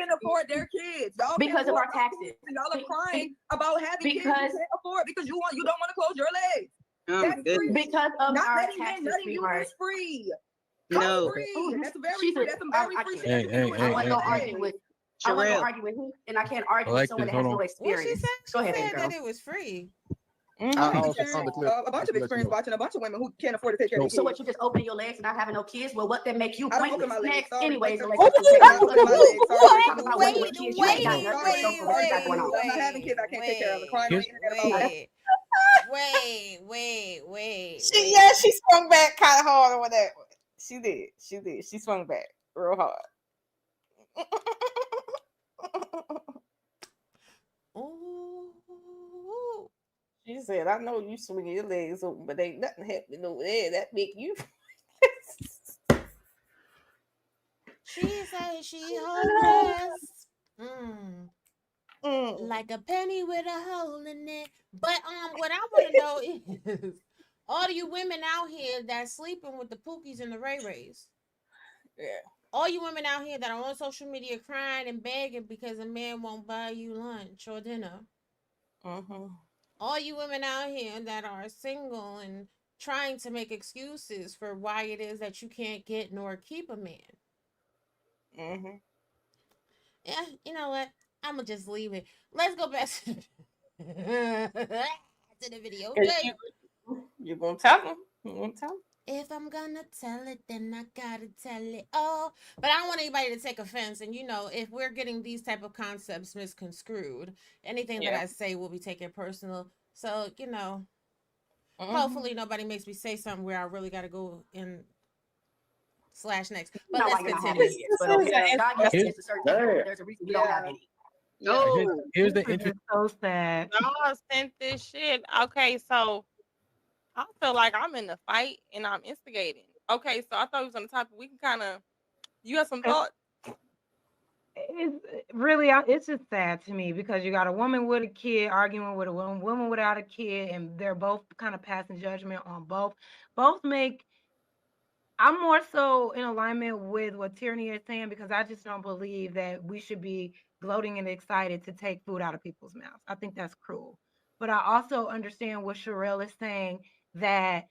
can't afford their kids. Y'all because of our taxes. And y'all are crying about having kids you can't afford because you don't want to close your legs. That's free. Because of not our letting taxes, men, letting you is free. No. Free. That's very free. That's some very free shit. I want to go argue with. I want to argue with him, and I can't argue with someone that has no experience. Go ahead, said that it was free. A bunch of experience watching a bunch of women who can't afford to take care of their kids. So what, you just open your legs and not having no kids? Well, what then make you I don't open my legs. Anyways, wait. I'm not having kids I can't take care of. Crying on the internet about Wait. She swung back kind of hard or whatever. She did. She swung back real hard. Ooh. She said, I know you swinging your legs open, but ain't nothing happening over there that make you. She said she hopeless. Like a penny with a hole in it. But what I want to know is all you women out here that's sleeping with the Pookies and the Ray Rays. Yeah. All you women out here that are on social media crying and begging because a man won't buy you lunch or dinner. All you women out here that are single and trying to make excuses for why it is that you can't get nor keep a man. Yeah, you know what? I'm going to just leave it. Let's go back to the video. You're going to tell them. If I'm gonna tell it, then I gotta tell it all. But I don't want anybody to take offense. And, if we're getting these type of concepts misconstrued, anything that I say will be taken personal. So, hopefully nobody makes me say something where I really got to go in / next. But let's continue. There's a reason we don't have any. No, here's the interesting. So sad. Y'all sent this shit. Okay, so I feel like I'm in the fight and I'm instigating. Okay, so I thought it was on the topic. We can kind of. You have some thoughts? It's just sad to me because you got a woman with a kid arguing with a woman without a kid, and they're both kind of passing judgment on both. Both make. I'm more so in alignment with what Tierney is saying because I just don't believe that we should be gloating and excited to take food out of people's mouths. I think that's cruel. But I also understand what Sherelle is saying, that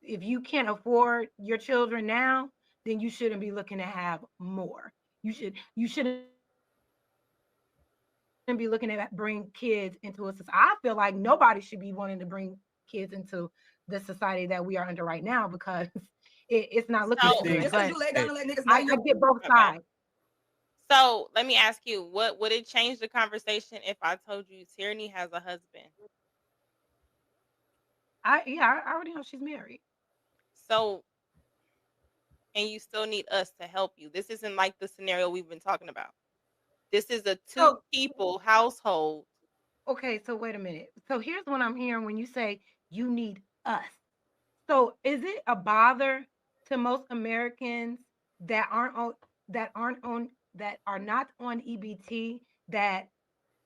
if you can't afford your children now, then you shouldn't be looking to have more. You shouldn't be looking to bring kids into a society. I feel like nobody should be wanting to bring kids into the society that we are under right now because it's not looking good. But I get both sides. So let me ask you, what would it change the conversation if I told you Tierney has a husband? I already know she's married. So, and you still need us to help you. This isn't like the scenario we've been talking about. This is a two-people household. Okay, so wait a minute. So here's what I'm hearing when you say you need us. So is it a bother to most Americans that are not on EBT, that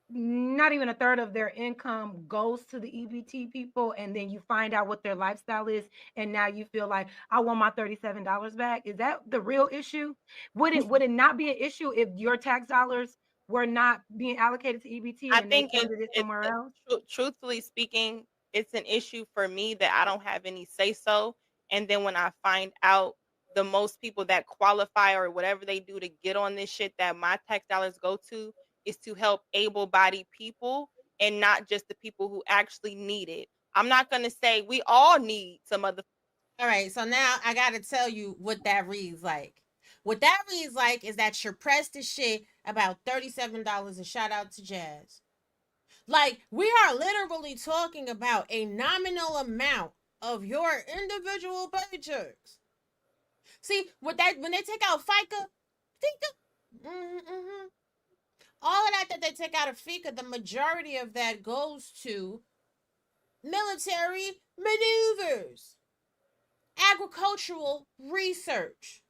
not even a third of their income goes to the EBT people, and then you find out what their lifestyle is, and now you feel like I want my $37 back? Is that the real issue? Would it not be an issue if your tax dollars were not being allocated to EBT and they funded it somewhere else? Truthfully speaking, it's an issue for me that I don't have any say so. And then when I find out the most people that qualify or whatever they do to get on this shit that my tax dollars go to is to help able-bodied people and not just the people who actually need it. I'm not going to say we all need some other. All right, so now I got to tell you what that reads like. What that reads like is that you're pressed as shit about $37, and shout out to Jazz. Like, we are literally talking about a nominal amount of your individual paychecks. See, when they take out FICA, all of that they take out of FICA, the majority of that goes to military maneuvers, agricultural research.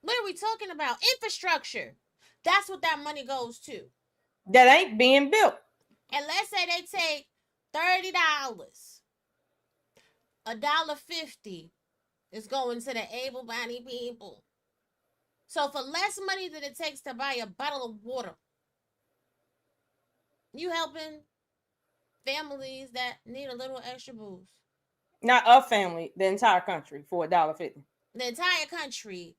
What are we talking about? Infrastructure. That's what that money goes to. That ain't being built. And let's say they take $30. $1.50 is going to the able-bodied people. So for less money than it takes to buy a bottle of water, you helping families that need a little extra boost. Not a family, the entire country for $1.50. The entire country.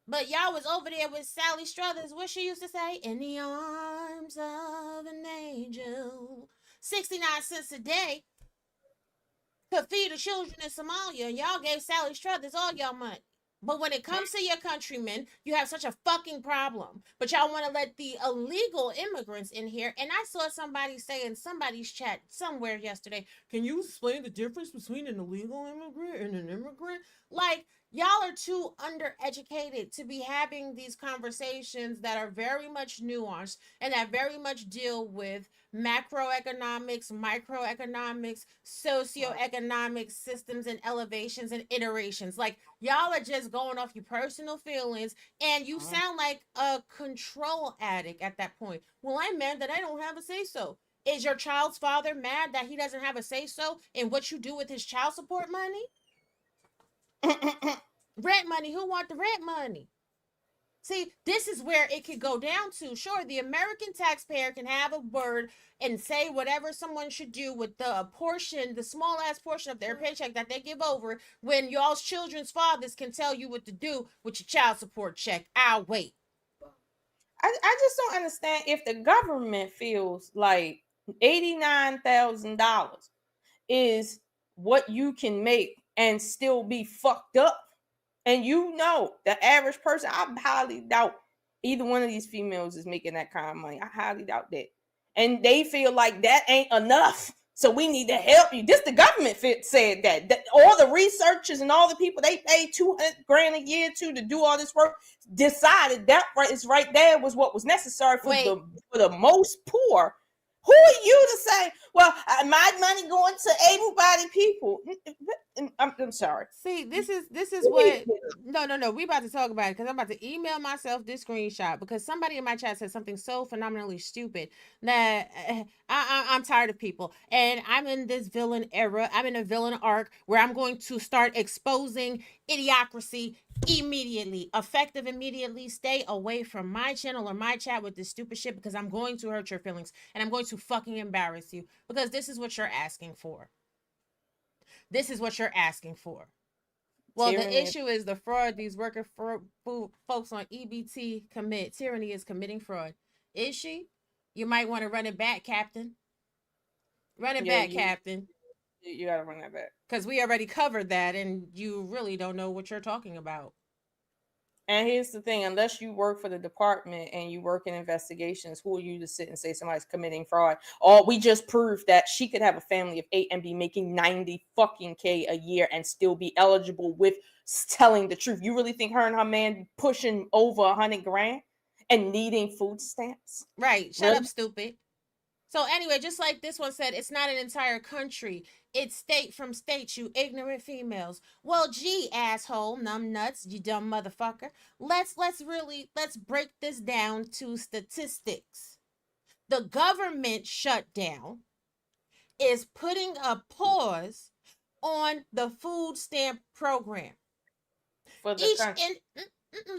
But y'all was over there with Sally Struthers. What she used to say? In the arms of an angel. 69 cents a day could feed the children in Somalia. And y'all gave Sally Struthers all y'all money. But when it comes to your countrymen, you have such a fucking problem. But y'all want to let the illegal immigrants in here. And I saw somebody say in somebody's chat somewhere yesterday, can you explain the difference between an illegal immigrant and an immigrant? Like, y'all are too undereducated to be having these conversations that are very much nuanced and that very much deal with macroeconomics, microeconomics, socioeconomic systems and elevations and iterations. Like, y'all are just going off your personal feelings, and you sound like a control addict at that point. Well, I'm mad that I don't have a say-so. Is your child's father mad that he doesn't have a say-so in what you do with his child support money? Rent money. Who want the rent money? See, this is where it could go down to. Sure, the American taxpayer can have a word and say whatever someone should do with the portion, the small ass portion of their paycheck that they give over, when y'all's children's fathers can tell you what to do with your child support check. I'll wait. I just don't understand if the government feels like $89,000 is what you can make and still be fucked up. And you know, the average person, I highly doubt either one of these females is making that kind of money. I highly doubt that. And they feel like that ain't enough. So we need to help you. This the government said that all the researchers and all the people they pay $200,000 a year to do all this work decided that is right there was what was necessary for the most poor. Who are you to say, well, my money going to able-bodied people? I'm sorry. See, this is what. No. We about to talk about it because I'm about to email myself this screenshot because somebody in my chat said something so phenomenally stupid that I'm tired of people, and I'm in this villain era. I'm in a villain arc where I'm going to start exposing idiocracy immediately, effective immediately. Stay away from my channel or my chat with this stupid shit because I'm going to hurt your feelings and I'm going to fucking embarrass you because this is what you're asking for. This is what you're asking for. Well, tyranny. The issue is the fraud these worker folks on EBT commit. Tyranny is committing fraud. Is she? You might want to run it back, Captain. Run it back, Captain. You gotta run that back. Because we already covered that and you really don't know what you're talking about. And here's the thing, unless you work for the department and you work in investigations, who are you to sit and say somebody's committing fraud? Or we just proved that she could have a family of 8 and be making $90,000 a year and still be eligible with telling the truth. You really think her and her man pushing over $100,000 and needing food stamps? Right. Shut up, stupid. So anyway, just like this one said, it's not an entire country. It's state from state, you ignorant females. Well, gee, asshole, numbnuts, you dumb motherfucker. Let's break this down to statistics. The government shutdown is putting a pause on the food stamp program. For the country.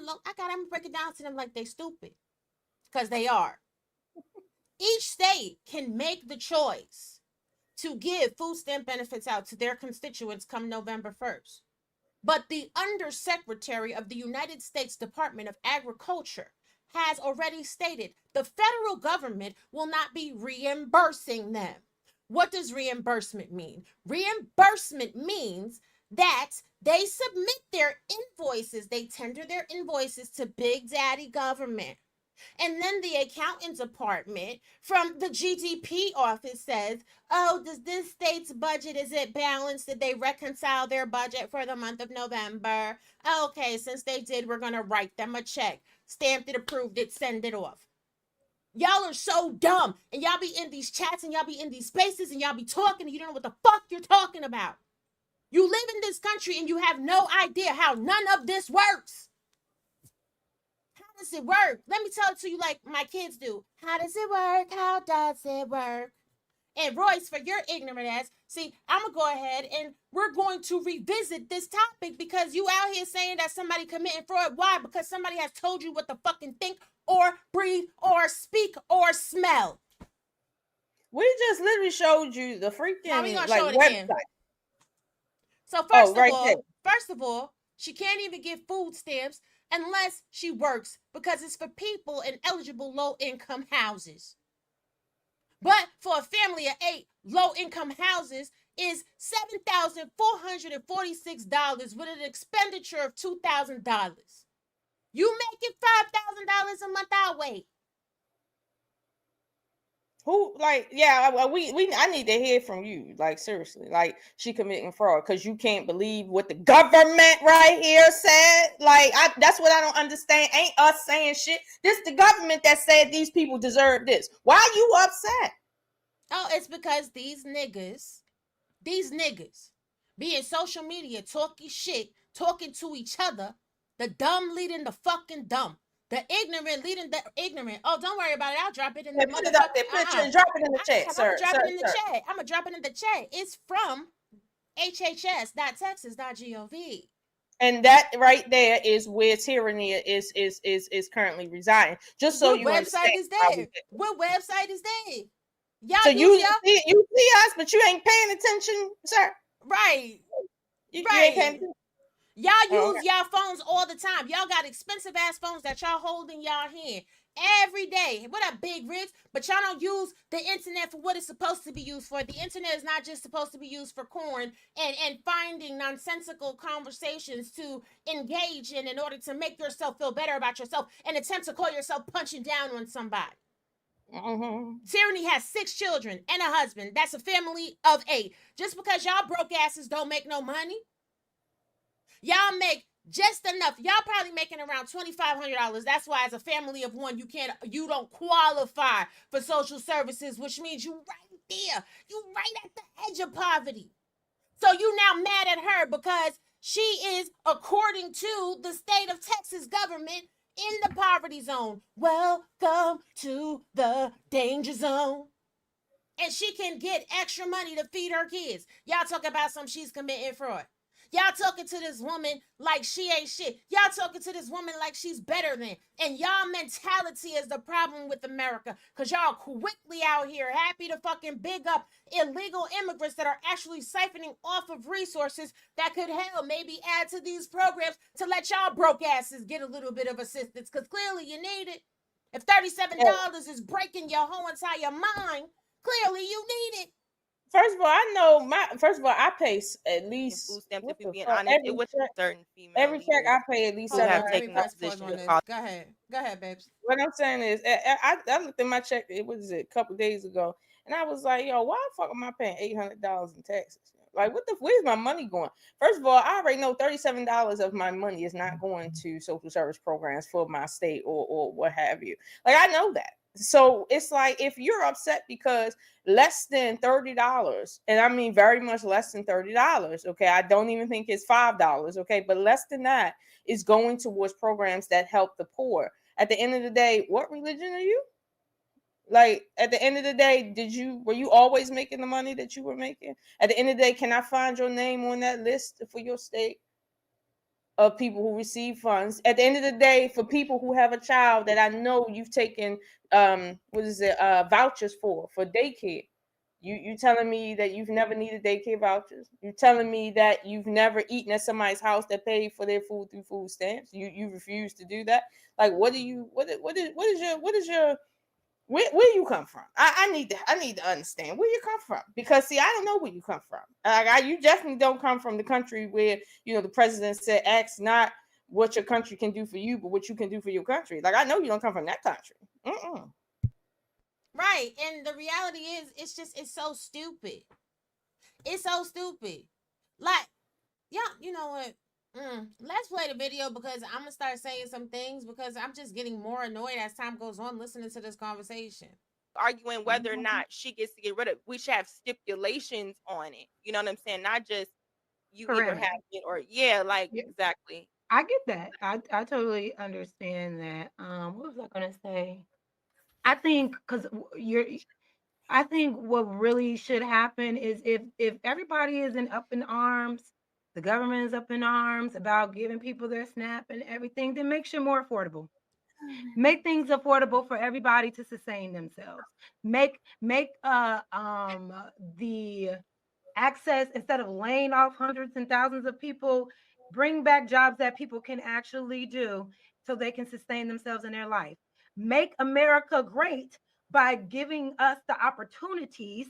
Look, I'm gonna break it down to them like they stupid. Because they are. Each state can make the choice to give food stamp benefits out to their constituents come November 1st. But the Undersecretary of the United States Department of Agriculture has already stated the federal government will not be reimbursing them. What does reimbursement mean? Reimbursement means that they submit their invoices, they tender their invoices to Big Daddy government. And then the accounting department from the GDP office says, oh, does this state's budget, is it balanced? Did they reconcile their budget for the month of November? Okay, since they did, we're going to write them a check. Stamped it, approved it, send it off. Y'all are so dumb. And y'all be in these chats and y'all be in these spaces and y'all be talking and you don't know what the fuck you're talking about. You live in this country and you have no idea how none of this works. How does it work? Let me tell it to you like my kids do. How does it work? How does it work? And Royce, for your ignorant ass, see, I'm going to go ahead and we're going to revisit this topic because you out here saying that somebody committing fraud. Why? Because somebody has told you what to fucking think or breathe or speak or smell. We just literally showed you the freaking like website. So first of all, she can't even get food stamps unless she works because it's for people in eligible low-income houses. But for a family of 8, low-income houses is $7,446 with an expenditure of $2,000. You making $5,000 a month, I'll wait. Who, like, yeah, I need to hear from you, like, seriously, like, she committing fraud because you can't believe what the government right here said. Like, that's what I don't understand. Ain't us saying shit. This the government that said these people deserve this. Why are you upset? Oh, it's because these niggas be in social media talking shit, talking to each other, the dumb leading the fucking dumb. The ignorant leading the ignorant. Oh, don't worry about it. I'll drop it in the put it up there. Drop it in the chat, sir. I'm gonna drop it in the chat. I'm gonna drop it in the chat. It's from hhs.texas.gov. And that right there is where tyranny is currently residing. Just so you understand. What website is there? What website is there? Y'all so you see us, but you ain't paying attention, sir. Right. You ain't paying attention. Y'all use y'all phones all the time. Y'all got expensive ass phones that y'all hold in y'all hand every day. What up, big rigs? But y'all don't use the internet for what it's supposed to be used for. The internet is not just supposed to be used for corn and finding nonsensical conversations to engage in order to make yourself feel better about yourself and attempt to call yourself punching down on somebody. Tyranny has 6 children and a husband. That's a family of 8. Just because y'all broke asses don't make no money. Y'all make just enough. Y'all probably making around $2,500. That's why as a family of 1, you don't qualify for social services, which means you right there. You right at the edge of poverty. So you now mad at her because she is, according to the state of Texas government, in the poverty zone. Welcome to the danger zone. And she can get extra money to feed her kids. Y'all talk about she's committing fraud. Y'all talking to this woman like she ain't shit. Y'all talking to this woman like she's better than. And y'all mentality is the problem with America. Because y'all quickly out here happy to fucking big up illegal immigrants that are actually siphoning off of resources that could maybe add to these programs to let y'all broke asses get a little bit of assistance. Because clearly you need it. If $37 is breaking your whole entire mind, clearly you need it. First of all, I pay at least food stamps. If you're being honest, it was certain female. Every check I pay at least. Go ahead, babes. What I'm saying is, I looked at my check. It was a couple days ago, and I was like, "Yo, why the fuck am I paying $800 in taxes? Like, where's my money going?" First of all, I already know $37 of my money is not going to social service programs for my state or what have you. Like, I know that. So it's like, if you're upset because less than $30, and I mean very much less than $30, okay, I don't even think it's $5, okay, but less than that is going towards programs that help the poor. At the end of the day, what religion are you? Like, at the end of the day, were you always making the money that you were making? At the end of the day, can I find your name on that list for your state of people who receive funds? At the end of the day, for people who have a child that I know you've taken vouchers for daycare, you telling me that you've never needed daycare vouchers? You telling me that you've never eaten at somebody's house that paid for their food through food stamps? You refuse to do that? Like, what is your where you come from? I need to understand where you come from, because see, I don't know where you come from. You definitely don't come from the country where, you know, the president said, "Ask not what your country can do for you, but what you can do for your country." Like, I know you don't come from that country. Right, and the reality is, it's so stupid. It's so stupid. Like, yeah, you know what? Let's play the video, because I'm gonna start saying some things because I'm just getting more annoyed as time goes on listening to this conversation. Arguing whether or not she gets to get rid of, we should have stipulations on it. You know what I'm saying? Not just you either have it or exactly. I get that. I totally understand that. What was I gonna say? I think because I think what really should happen is if everybody is up in arms, the government is up in arms about giving people their SNAP and everything, then make sure more affordable. Make things affordable for everybody to sustain themselves. Make the access, instead of laying off hundreds and thousands of people, bring back jobs that people can actually do so they can sustain themselves in their life. Make America great by giving us the opportunities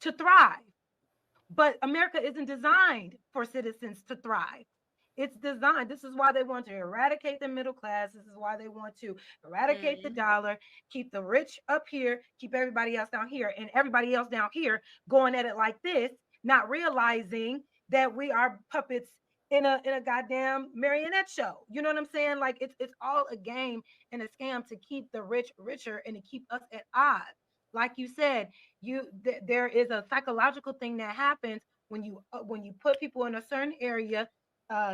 to thrive. But America isn't designed for citizens to thrive. It's designed. This is why they want to eradicate the middle class. This is why they want to eradicate the dollar, keep the rich up here, keep everybody else down here, and everybody else down here going at it like this, not realizing that we are puppets in a goddamn marionette show. You know what I'm saying? Like it's all a game and a scam to keep the rich richer and to keep us at odds. Like you said, there is a psychological thing that happens when you put people in a certain area,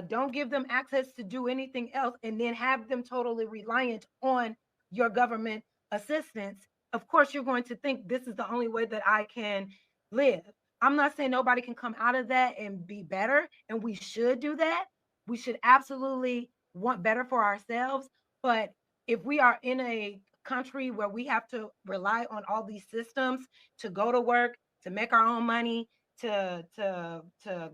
don't give them access to do anything else, and then have them totally reliant on your government assistance. Of course, you're going to think this is the only way that I can live. I'm not saying nobody can come out of that and be better, and we should do that. We should absolutely want better for ourselves. But if we are in a country where we have to rely on all these systems to go to work, to make our own money, to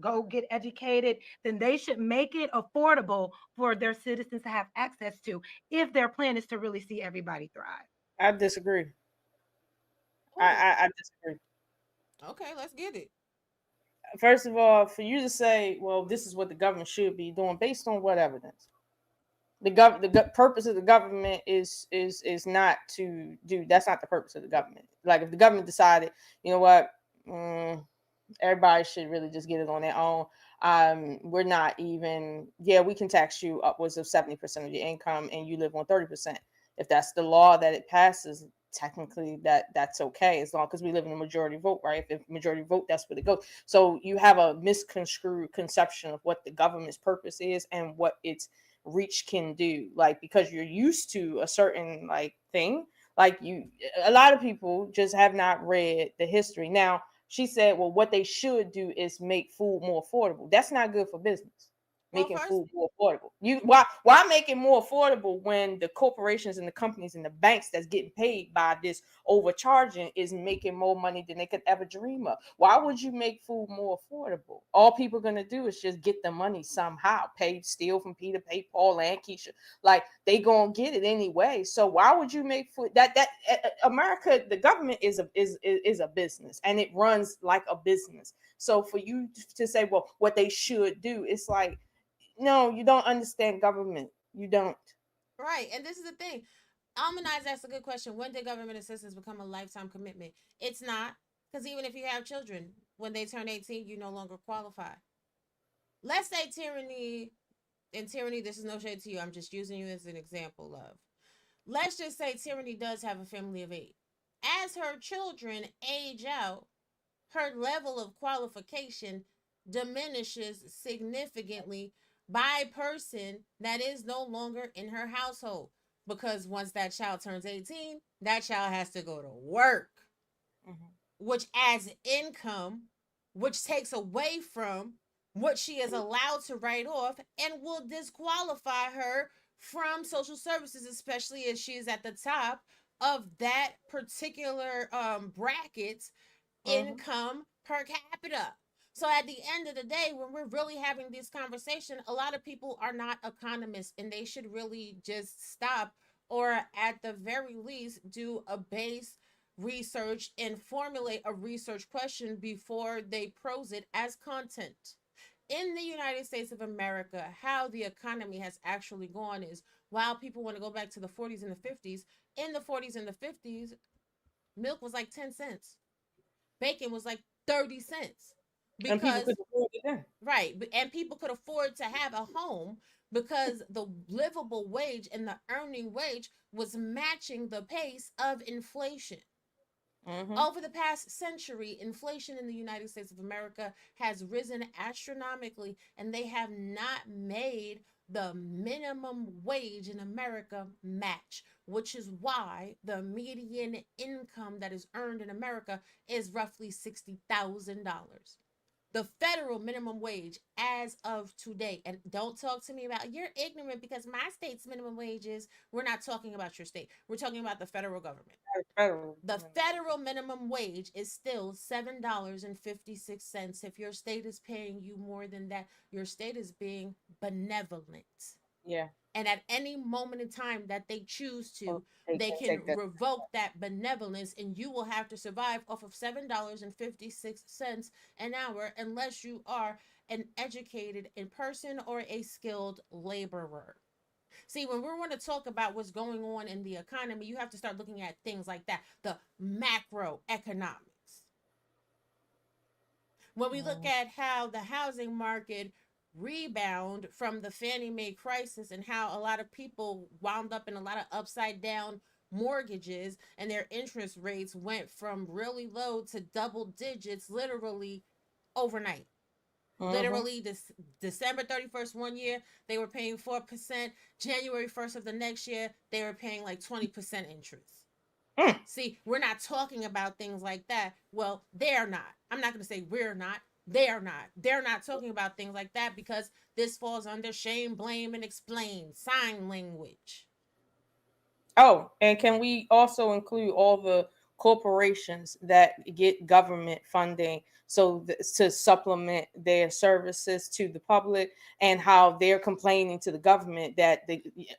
go get educated, then they should make it affordable for their citizens to have access to, if their plan is to really see everybody thrive. I disagree. I disagree. Okay, let's get it. First of all, for you to say, well, this is what the government should be doing, based on what evidence? The purpose of the government is not to do. That's not the purpose of the government. Like, if the government decided, you know what, everybody should really just get it on their own. We're not even. Yeah, we can tax you upwards of 70% of your income, and you live on 30%. If that's the law that it passes, technically that's okay, as long because we live in a majority vote, right? If majority vote, that's where it goes. So you have a misconstrued conception of what the government's purpose is and what its reach can do, like, because you're used to a certain like thing, like a lot of people just have not read the history. Now, she said, well, what they should do is make food more affordable. That's not good for business. Making food more affordable. Why make it more affordable when the corporations and the companies and the banks that's getting paid by this overcharging is making more money than they could ever dream of? Why would you make food more affordable? All people are gonna do is just get the money somehow, steal from Peter, pay Paul and Keisha. Like, they gonna get it anyway. So why would you make food that America, the government is a business, and it runs like a business. So for you to say, well, what they should do, it's like, no, you don't understand government. You don't. Right. And this is the thing. Almanize asked a good question. When did government assistance become a lifetime commitment? It's not. Because even if you have children, when they turn 18, you no longer qualify. Let's say tyranny, this is no shade to you. I'm just using you as an example of. Let's just say tyranny does have a family of 8. As her children age out, her level of qualification diminishes significantly by person that is no longer in her household, because once that child turns 18, that child has to go to work, which adds income, which takes away from what she is allowed to write off, and will disqualify her from social services, especially if she is at the top of that particular bracket's income per capita. So at the end of the day, when we're really having this conversation, a lot of people are not economists, and they should really just stop, or at the very least do a base research and formulate a research question before they prose it as content. In the United States of America, how the economy has actually gone is, while people want to go back to the 40s and the 50s, in the 40s and the 50s, milk was like 10 cents. Bacon was like 30 cents. Because, right, and people could afford to have a home because the livable wage and the earning wage was matching the pace of inflation. Over the past century, inflation in the United States of America has risen astronomically, and they have not made the minimum wage in America match, which is why the median income that is earned in America is roughly $60,000. The federal minimum wage as of today, and don't talk to me about you're ignorant because my state's minimum wage is, we're not talking about your state. We're talking about the federal government. The federal minimum wage is still $7.56. If your state is paying you more than that, your state is being benevolent. Yeah. And at any moment in time that they choose to, they can revoke that benevolence, and you will have to survive off of $7.56 an hour unless you are an educated in person or a skilled laborer. See, when we want to talk about what's going on in the economy, you have to start looking at things like that, the macroeconomics. When we look at how the housing market rebound from the Fannie Mae crisis and how a lot of people wound up in a lot of upside down mortgages and their interest rates went from really low to double digits literally overnight. Literally, this December 31st one year, they were paying 4%. January 1st of the next year, they were paying like 20% interest. See, we're not talking about things like that. Well, they're not. I'm not going to say we're not. They're not. They're not talking about things like that because this falls under shame, blame, and explain, sign language. Oh, and can we also include all the corporations that get government funding to supplement their services to the public, and how they're complaining to the government that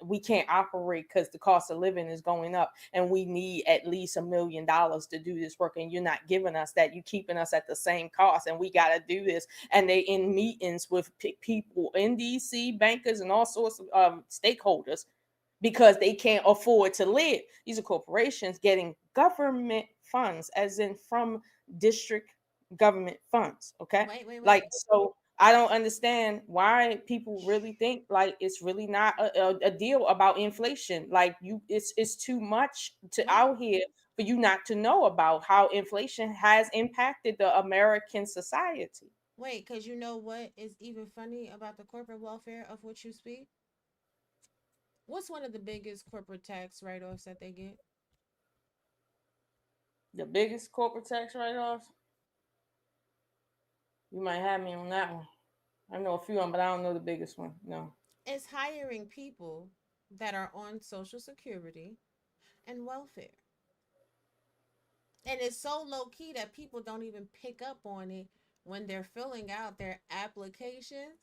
we can't operate because the cost of living is going up and we need at least $1 million to do this work, and you're not giving us that, you're keeping us at the same cost, and we got to do this. And they in meetings with people in DC, bankers, and all sorts of stakeholders, because they can't afford to live. These are corporations getting government funds, as in from district government funds. Okay. Wait. Like, so I don't understand why people really think like it's really not a deal about inflation. Like, it's too much out here for you not to know about how inflation has impacted the American society. Wait, because you know what is even funny about the corporate welfare of which you speak? What's one of the biggest corporate tax write-offs that they get? The biggest corporate tax write-offs? You might have me on that one. I know a few of them, but I don't know the biggest one. No. It's hiring people that are on Social Security and welfare. And it's so low-key that people don't even pick up on it when they're filling out their applications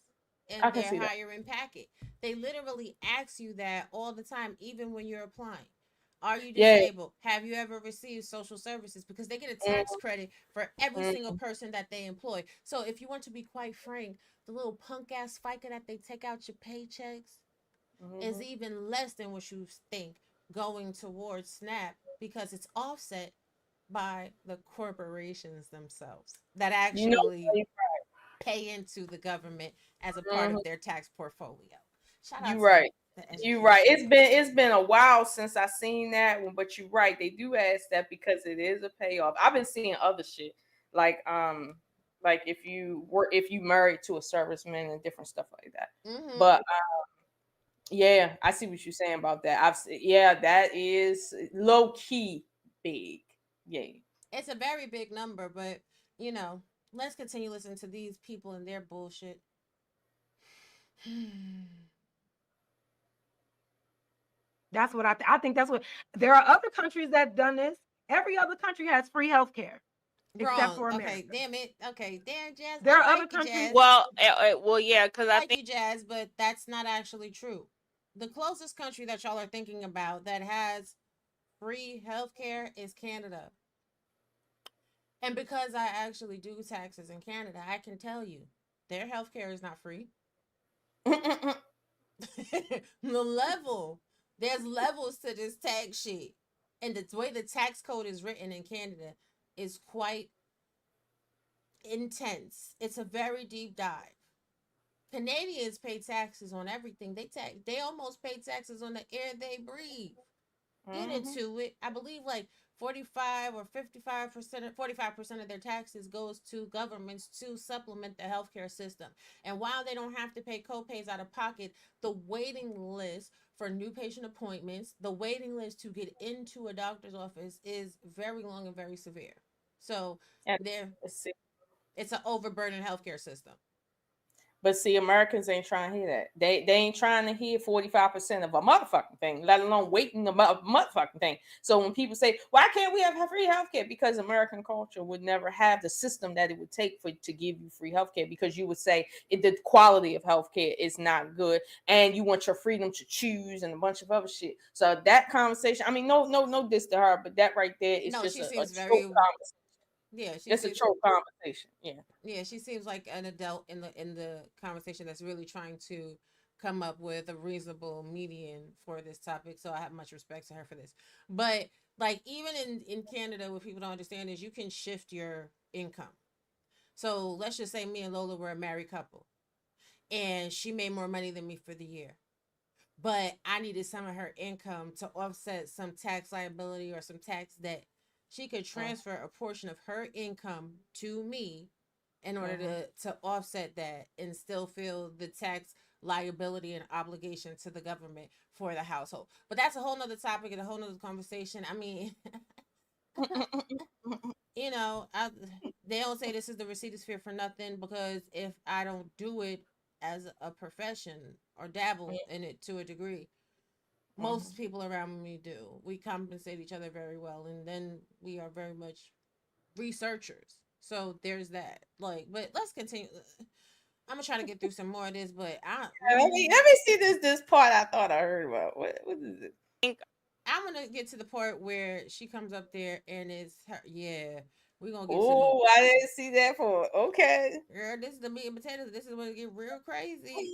and their hiring packet. They literally ask you that all the time, even when you're applying. Are you disabled? Yeah. Have you ever received social services? Because they get a tax credit for every single person that they employ. So if you want to be quite frank, the little punk ass FICA that they take out your paychecks is even less than what you think going towards SNAP, because it's offset by the corporations themselves that actually pay into the government as a part of their tax portfolio. Shout out to you're right. It's been a while since I seen that one, but you're right. They do ask that because it is a payoff. I've been seeing other shit like if you married to a serviceman and different stuff like that. But yeah, I see what you're saying about that. That is low key big. Yeah, it's a very big number, but let's continue listening to these people and their bullshit. That's what I think. That's what there are other countries that done this. Every other country has free healthcare. Except for America. Okay, damn it. Okay, damn, Jazz. There are other countries. Jazz. Well, yeah, because I think you, Jazz, but that's not actually true. The closest country that y'all are thinking about that has free healthcare is Canada. And because I actually do taxes in Canada, I can tell you their healthcare is not free. There's levels to this tax shit. And the way the tax code is written in Canada is quite intense. It's a very deep dive. Canadians pay taxes on everything. They almost pay taxes on the air they breathe. Get into it. I believe like 45 or 55%, 45% of their taxes goes to governments to supplement the healthcare system. And while they don't have to pay co-pays out of pocket, the waiting list for new patient appointments, the waiting list to get into a doctor's office is very long and very severe. So it's an overburdened healthcare system. But see, Americans ain't trying to hear that. They ain't trying to hear 45% of a motherfucking thing, let alone waiting a motherfucking thing. So when people say, why can't we have free healthcare? Because American culture would never have the system that it would take to give you free healthcare, because you would say the quality of healthcare is not good and you want your freedom to choose and a bunch of other shit. So that conversation, I mean, no diss to her, but that right there is just a conversation. Yeah, it's a trope conversation. Yeah, she seems like an adult in the conversation that's really trying to come up with a reasonable median for this topic. So I have much respect to her for this. But like even in Canada, what people don't understand is you can shift your income. So let's just say me and Lola were a married couple, and she made more money than me for the year, but I needed some of her income to offset some tax liability or some tax debt. She could transfer a portion of her income to me in order to offset that and still feel the tax liability and obligation to the government for the household. But that's a whole nother topic and a whole nother conversation. I mean, you know, they don't say this is the receipt sphere for nothing, because if I don't do it as a profession or dabble in it to a degree, most people around me do. We compensate each other very well, and then we are very much researchers. So there's that. Like, but let's continue. I'm gonna try to get through some more of this, but let me see this part I thought I heard about. What is it? I'm gonna get to the part where she comes up there and it's her. Yeah, we're gonna get. Oh, I didn't see that part. Okay, girl, this is the meat and potatoes. This is when it get real crazy.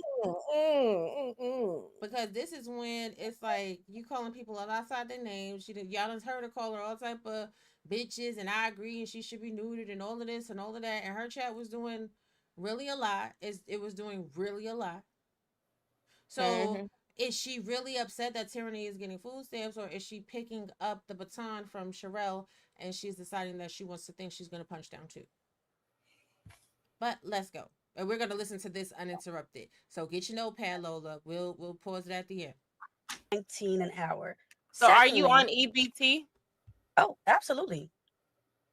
Because this is when it's like you calling people outside their names. Y'all done heard her call her all type of bitches, and I agree, and she should be neutered and all of this and all of that. And her chat was doing really a lot. It was doing really a lot. So is she really upset that Tyranny is getting food stamps, or is she picking up the baton from Sherelle and she's deciding that she wants to think she's going to punch down too? But let's go. And we're going to listen to this uninterrupted. So get your notepad, Lola. We'll pause it at the end. 19 an hour. So secondly, are you on EBT? Oh, absolutely.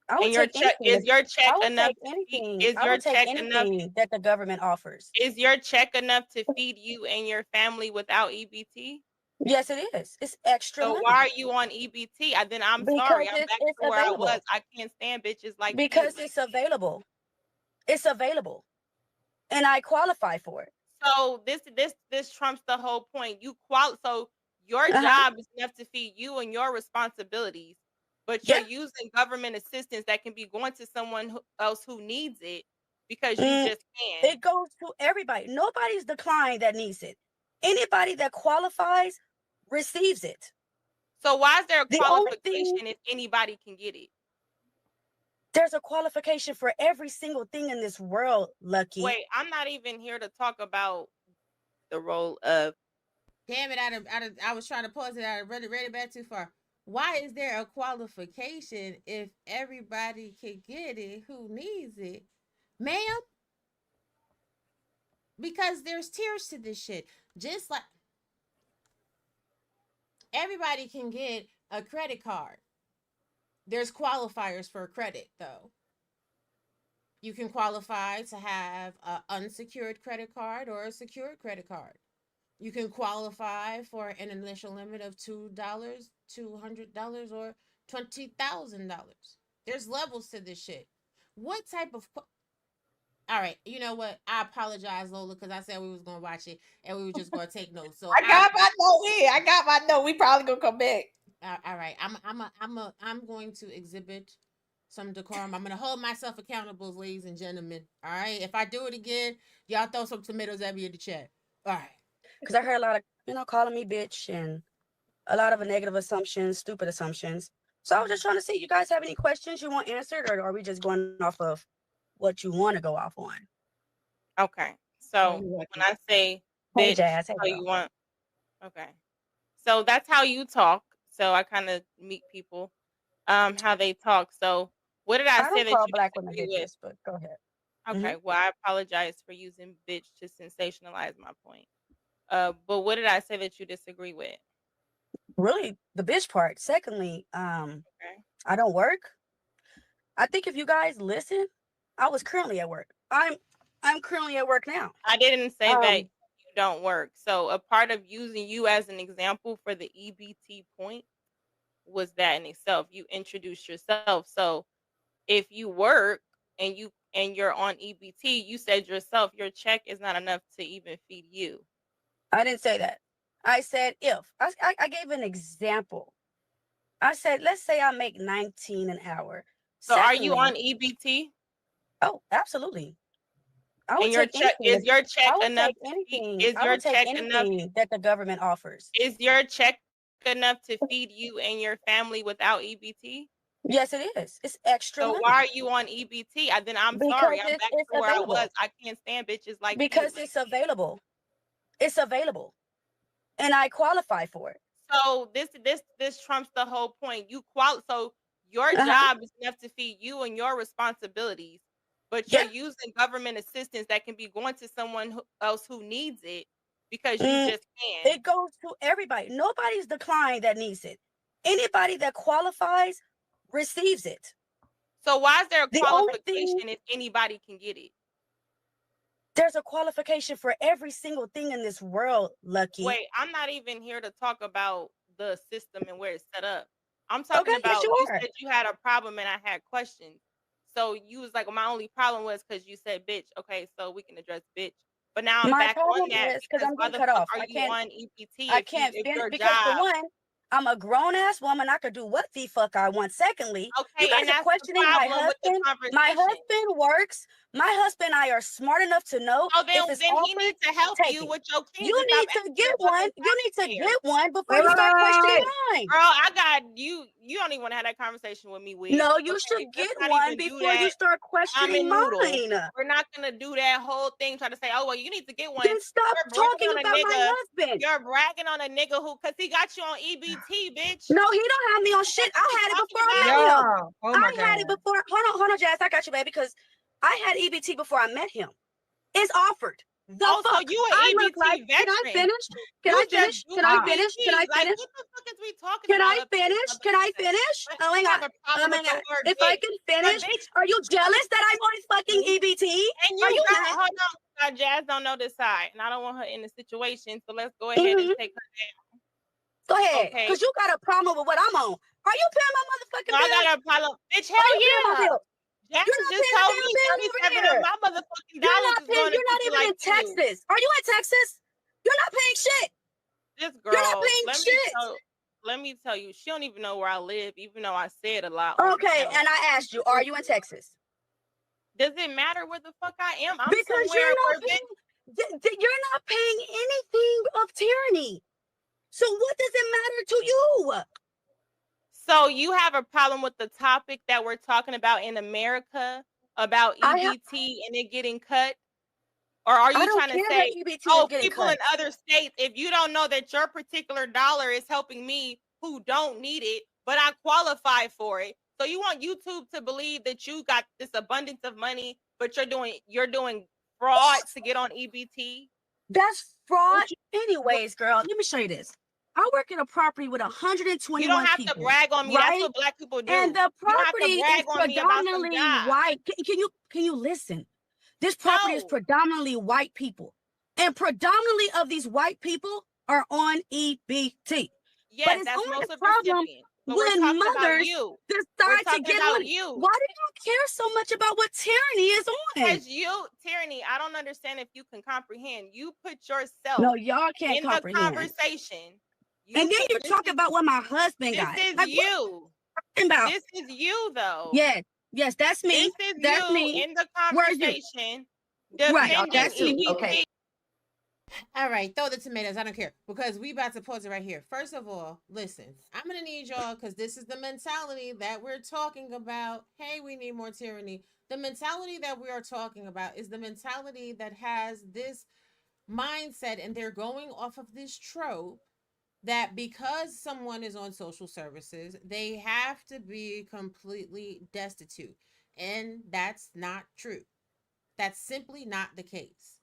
And your check is your check enough? Is your check enough that the government offers? Is your check enough to feed you and your family without EBT? Yes, it is. It's extra. So why are you on EBT? Then I'm sorry. I'm back to where I was. I can't stand bitches like you. Because it's available. It's available, and I qualify for it. So this trumps the whole point. So your job is enough to feed you and your responsibilities. But you're using government assistance that can be going to someone else who needs it because you just can. It goes to everybody. Nobody's declined that needs it. Anybody that qualifies receives it. So why is there a qualification if anybody can get it? There's a qualification for every single thing in this world, Lucky. Wait, I'm not even here to talk about the role of. Damn it! I was trying to pause it. I read it back too far. Why is there a qualification if everybody can get it who needs it, ma'am? Because there's tiers to this shit. Just like everybody can get a credit card. There's qualifiers for credit, though. You can qualify to have an unsecured credit card or a secured credit card. You can qualify for an initial limit of $2, $200, or $20,000. There's levels to this shit. What type of... All right, you know what? I apologize, Lola, because I said we was going to watch it and we were just going to take notes. So I got my note here. I got my note. We probably going to come back. All right, I'm going to exhibit some decorum. I'm going to hold myself accountable, ladies and gentlemen. All right, if I do it again, y'all throw some tomatoes at me in the chat. All right. Because I heard a lot of, calling me bitch and a lot of negative assumptions, stupid assumptions. So I was just trying to see, you guys have any questions you want answered, or are we just going off of what you want to go off on? Okay. So when I say bitch, Jazz, how you want. Okay. So that's how you talk. So I kind of meet people. how they talk. So what did I say don't that call you black women disagree with? bitches, but go ahead. Okay, well, I apologize for using bitch to sensationalize my point. But what did I say that you disagree with? Really, the bitch part. Secondly, Okay. I don't work. I think if you guys listen, I was currently at work. I'm currently at work now. I didn't say that you don't work. So a part of using you as an example for the EBT point was that in itself. You introduced yourself. So if you work and you're on EBT, you said yourself your check is not enough to even feed you. I didn't say that. I said if. I gave an example. I said, let's say I make $19 an hour. So are you on EBT? Oh, absolutely. I would And your take check anything. is your check I would enough take anything. is I your would take check enough? anything that the government offers. Is your check enough to feed you and your family without EBT? Yes, it is. It's extra So money. why are you on EBT? Then I'm Because sorry. I'm it's back to where available. I was. I can't stand bitches like Because you. it's available. It's available. And I qualify for it. So this trumps the whole point. So your job is enough to feed you and your responsibilities, but you're using government assistance that can be going to someone else who needs it because you just can. It goes to everybody. Nobody's declined that needs it. Anybody that qualifies receives it. So why is there a qualification if anybody can get it? There's a qualification for every single thing in this world, Lucky. Wait, I'm not even here to talk about the system and where it's set up. I'm talking about you said you had a problem and I had questions. So you was like, well, my only problem was because you said bitch. Okay, so we can address bitch. But now I'm back on that because I'm why getting the cut fuck off. are you on EBT I can't if finish your because job? for one, I'm a grown ass woman. I could do what the fuck I want. Secondly, okay, you guys and are that's questioning the my problem with husband. the conversation. My husband works. My husband and I are smart enough to know if it's then offered, he needs to help take you it. with your kids. You need to get one. You need to get one before you start questioning mine. Girl, I got you. You don't even want to have that conversation with me, Wig. No, you should get one before you start questioning mine. We're not gonna do that whole thing. Try to say, oh well, you need to get one. Then stop talking about my husband. You're bragging on a nigga because he got you on EBT, bitch. No, he don't have me on shit. I had it before I met him. Oh my God. I had it before. Hold on, Jazz. I got you, baby, because I had EBT before I met him. It's offered. So you an EBT veteran? Can I finish? Can I finish? Can I finish? Can I finish? What the fuck is we talking Can about? I finish? Can I finish? Oh my God. Oh my God. If I can finish, are you jealous that I'm on fucking EBT? And are you mad? Hold on. Jazz don't know this side, and I don't want her in the situation. So let's go ahead and take her down. Go ahead, because you got a problem with what I'm on. Are you paying my motherfucking bill? I got a problem. Bitch, hell yeah. Jazz just told me 37 of my motherfucking dollars is going to You're not even in Texas. Are you in Texas? You're not paying shit. This girl, you're not paying shit. Let me tell you, she don't even know where I live, even though I said a lot. Okay, and I asked you, are you in Texas? Does it matter where the fuck I am? I'm because somewhere you're not paying anything of tyranny. So what does it matter to you? So you have a problem with the topic that we're talking about in America about EBT and it getting cut? Or are you trying to say, people in other states, if you don't know that your particular dollar is helping me who don't need it, but I qualify for it. So you want YouTube to believe that you got this abundance of money, but you're doing fraud to get on EBT? That's fraud. Anyways, girl, let me show you this. I work in a property with 121 people. You don't have to brag on me. Right? That's what black people do. And the property is predominantly white. Can you listen? This property is predominantly white people. And predominantly of these white people are on EBT. Yes, but it's that's only most a problem when mothers decide to get on you. Why do you care so much about what tyranny is on? Because tyranny, I don't understand if you can comprehend. You put yourself y'all can't in comprehend. the conversation. And then you're talking about what my husband got. This is you. This is you, though. Yes, that's me. This is that's me. In the conversation. Right, that's me. Okay. All right, throw the tomatoes. I don't care because we about to pause it right here. First of all, listen, I'm gonna need y'all because this is the mentality that we're talking about. Hey, we need more tyranny. The mentality that we are talking about is the mentality that has this mindset, and they're going off of this trope that because someone is on social services, they have to be completely destitute. And that's not true. That's simply not the case.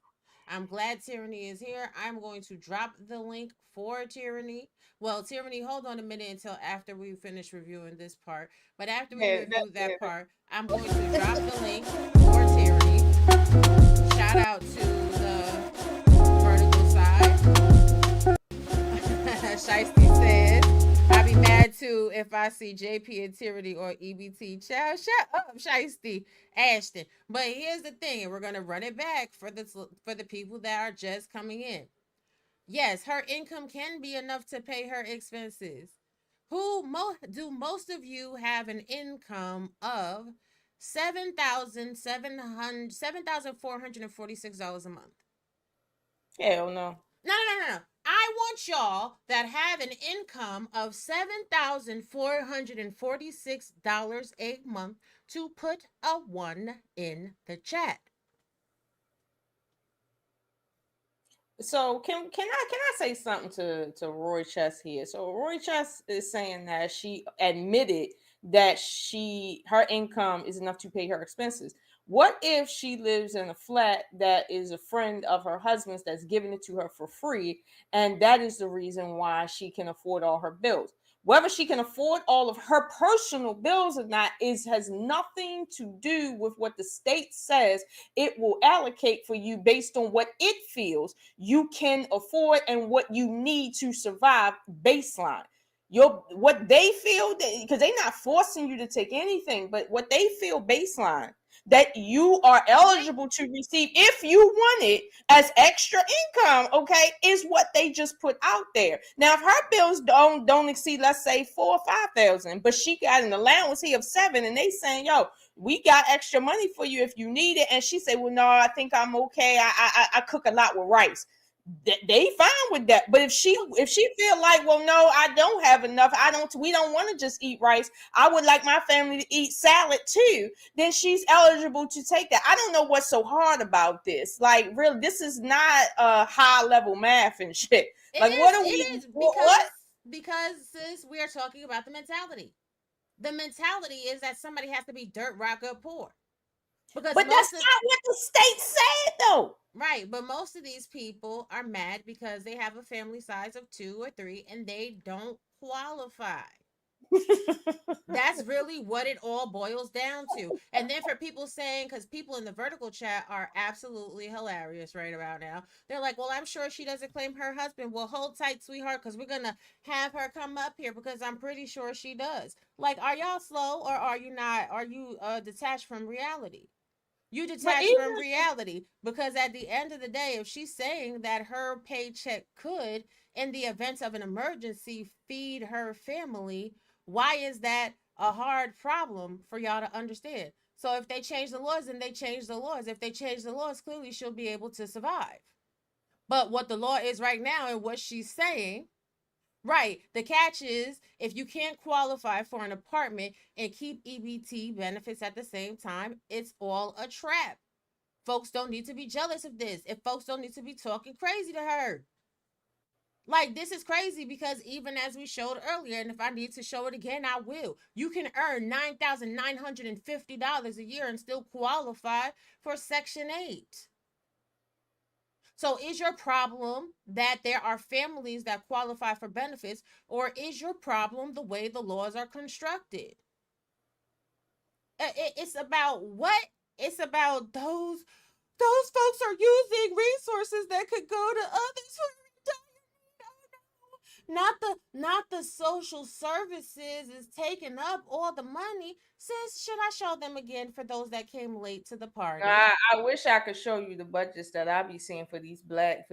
I'm glad Tyranny is here. I'm going to drop the link for Tyranny. Well, Tyranny, hold on a minute until after we finish reviewing this part. But after we review that part, I'm going to drop the link for Tyranny. Shout out to the vertical side. Shiesty says, I'll be mad too if I see JP and Tyranny or EBT. Child, shut up, Shiesty Ashton. But here's the thing, and we're gonna run it back for the people that are just coming in. Yes, her income can be enough to pay her expenses. Do most of you have an income of $7,446 a month? Hell no. No. I want y'all that have an income of $7,446 a month to put a 1 in the chat. So can I say something to Roy Chess here? So Roy Chess is saying that she admitted that her income is enough to pay her expenses. What if she lives in a flat that is a friend of her husband's that's giving it to her for free, and that is the reason why she can afford all her bills? Whether she can afford all of her personal bills or not has nothing to do with what the state says it will allocate for you based on what it feels you can afford and what you need to survive baseline. What they feel, because they're not forcing you to take anything, but what they feel baseline that you are eligible to receive if you want it as extra income, okay, is what they just put out there. Now, if her bills don't exceed, let's say, 4,000 or 5,000, but she got an allowance here of 7, and they saying, yo, we got extra money for you if you need it, and she said, well, no, I think I'm okay. I cook a lot with rice. They fine with that. But if she feel like, well, no, I don't have enough, we don't want to just eat rice, I would like my family to eat salad too, then she's eligible to take that. I don't know what's so hard about this. Like, really, this is not high level math and shit. Because sis, we are talking about the mentality. The mentality is that somebody has to be dirt rock up poor. But that's not what the state said, though. Right, but most of these people are mad because they have a family size of 2 or 3 and they don't qualify. That's really what it all boils down to. And then for people saying, because people in the vertical chat are absolutely hilarious right about now, they're like, well, I'm sure she doesn't claim her husband. Well, hold tight, sweetheart, because we're gonna have her come up here because I'm pretty sure she does. Like, are y'all slow or are you not? Are you detached from reality? You detach from reality, because at the end of the day, if she's saying that her paycheck could, in the event of an emergency, feed her family, why is that a hard problem for y'all to understand? So if they change the laws, then they change the laws. If they change the laws, clearly she'll be able to survive. But what the law is right now and what she's saying, right, the catch is, if you can't qualify for an apartment and keep EBT benefits at the same time, it's all a trap. Folks don't need to be jealous of this. If folks don't need to be talking crazy to her. Like, this is crazy because even as we showed earlier, and if I need to show it again, I will. You can earn $9,950 a year and still qualify for Section 8. So is your problem that there are families that qualify for benefits, or is your problem the way the laws are constructed? It's about what? It's about those folks are using resources that could go to others who not the social services is taking up all the money. Sis, should I show them again for those that came late to the party? I wish I could show you the budgets that I be seeing for these black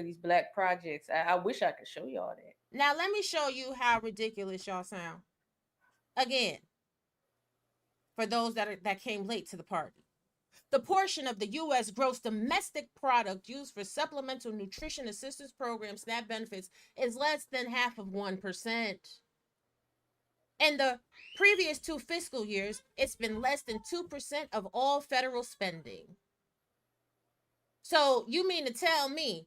projects. I wish I could show y'all that. Now let me show you how ridiculous y'all sound. Again, for those that came late to the party. The portion of the U.S. gross domestic product used for supplemental nutrition assistance program SNAP benefits is less than half of 1%. In the previous 2 fiscal years, it's been less than 2% of all federal spending. So you mean to tell me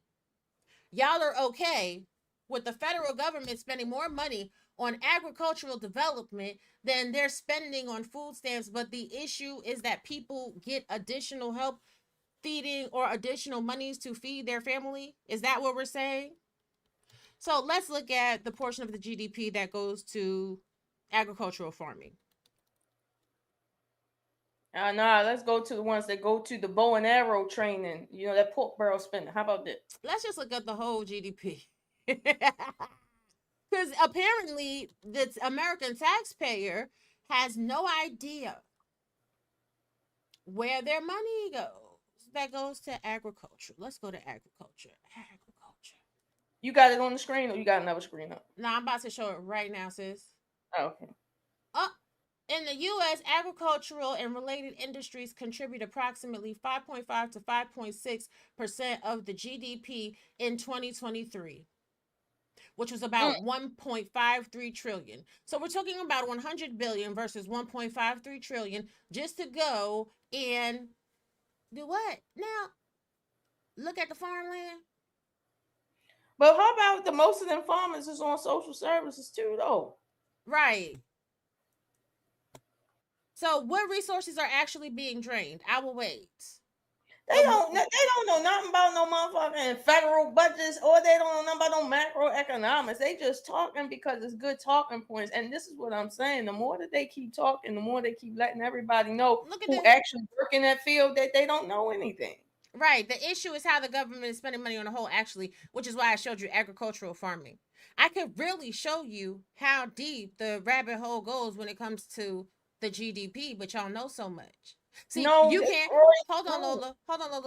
y'all are okay with the federal government spending more money on agricultural development than they're spending on food stamps. But the issue is that people get additional help feeding or additional monies to feed their family. Is that what we're saying? So let's look at the portion of the GDP that goes to agricultural farming. Nah, let's go to the ones that go to the bow and arrow training. You know, that pork barrel spending. How about that? Let's just look at the whole GDP. Because apparently the American taxpayer has no idea where their money goes. That goes to agriculture. Let's go to agriculture. Agriculture. You got it on the screen, or you got another screen up? No, I'm about to show it right now, sis. Oh, okay. In the U.S., agricultural and related industries contribute approximately 5.5 to 5.6% of the GDP in 2023, which was about 1.53 trillion. So we're talking about 100 billion versus 1.53 trillion just to go and do what? Now, look at the farmland. But how about the most of them farmers is on social services too, though? Right. So what resources are actually being drained? I will wait. They don't know nothing about no motherfucking federal budgets, or they don't know nothing about no macroeconomics. They just talking because it's good talking points. And this is what I'm saying. The more that they keep talking, the more they keep letting everybody know who actually work in that field that they don't know anything. Right. The issue is how the government is spending money on the whole, actually, which is why I showed you agricultural farming. I could really show you how deep the rabbit hole goes when it comes to the GDP, but y'all know so much. See, no, you can't hold on, Lola,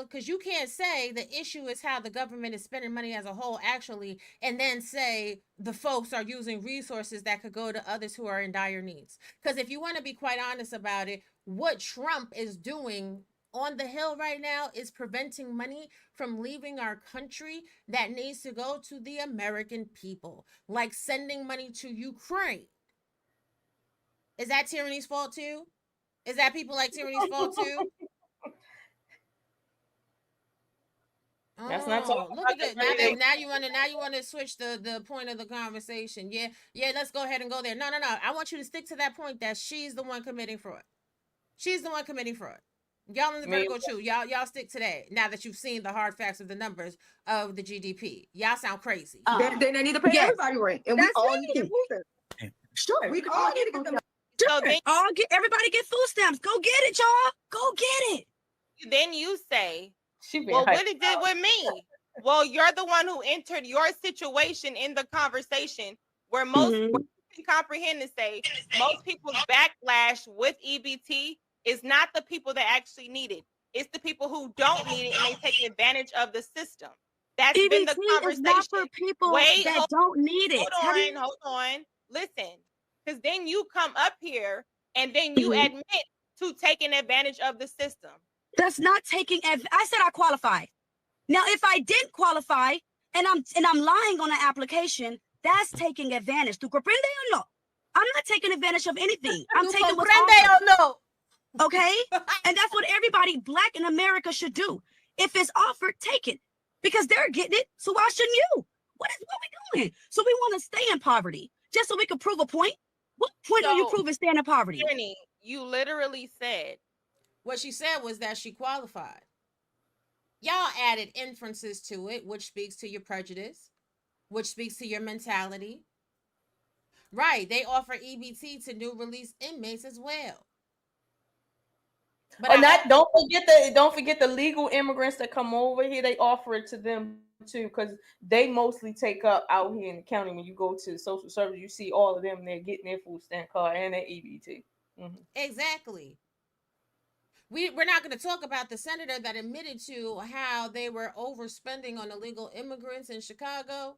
because you can't say the issue is how the government is spending money as a whole, actually, and then say the folks are using resources that could go to others who are in dire needs. Because if you want to be quite honest about it, what Trump is doing on the Hill right now is preventing money from leaving our country that needs to go to the American people, like sending money to Ukraine. Is that tyranny's fault too? Is that people like tyranny's fault too? That's not talking. Look at that. Now you want to switch the point of the conversation. Yeah, let's go ahead and go there. No. I want you to stick to that point that she's the one committing fraud. She's the one committing fraud. Y'all in the vertical chew. Y'all stick to that. Now that you've seen the hard facts of the numbers of the GDP, y'all sound crazy. Then they need to pay everybody rent, and we all need to get food stamps. Sure, we all need to get them. Everybody get food stamps. Go get it, y'all. Go get it. Then you say, well, what it did with me? Well, you're the one who entered your situation in the conversation where most people can comprehend and say most people's backlash with EBT is not the people that actually need it. It's the people who don't need it and they take advantage of the system. That's EBT been the conversation. Is not for people that don't need it. Hold on. Listen, because then you come up here and then you admit to taking advantage of the system. That's not taking. I said I qualified. Now, if I didn't qualify and I'm lying on an application, that's taking advantage. ¿Tú comprende o no? I'm not taking advantage of anything. I'm taking what's offered. No. Okay? And that's what everybody Black in America should do. If it's offered, take it. Because they're getting it, so why shouldn't you? What are we doing? So we want to stay in poverty, just so we can prove a point? What point are you proving staying in poverty? Jenny, you literally said. What she said was that she qualified. Y'all added inferences to it, which speaks to your prejudice, which speaks to your mentality. Right, they offer EBT to new release inmates as well. But don't forget the legal immigrants that come over here. They offer it to them too, because they mostly take up out here in the county. When you go to social service, you see all of them. They're getting their food stamp card and their EBT. Exactly. We're not going to talk about the senator that admitted to how they were overspending on illegal immigrants in Chicago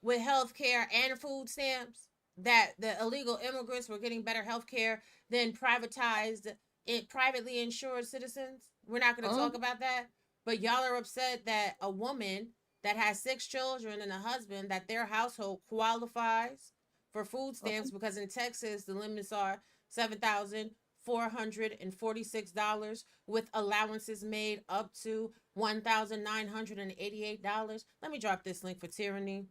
with health care and food stamps, that the illegal immigrants were getting better health care than privately insured citizens. We're not going to talk about that. But y'all are upset that a woman that has 6 children and a husband, that their household qualifies for food stamps because in Texas, the limits are $7,446 with allowances made up to $1,988. Let me drop this link for tyranny.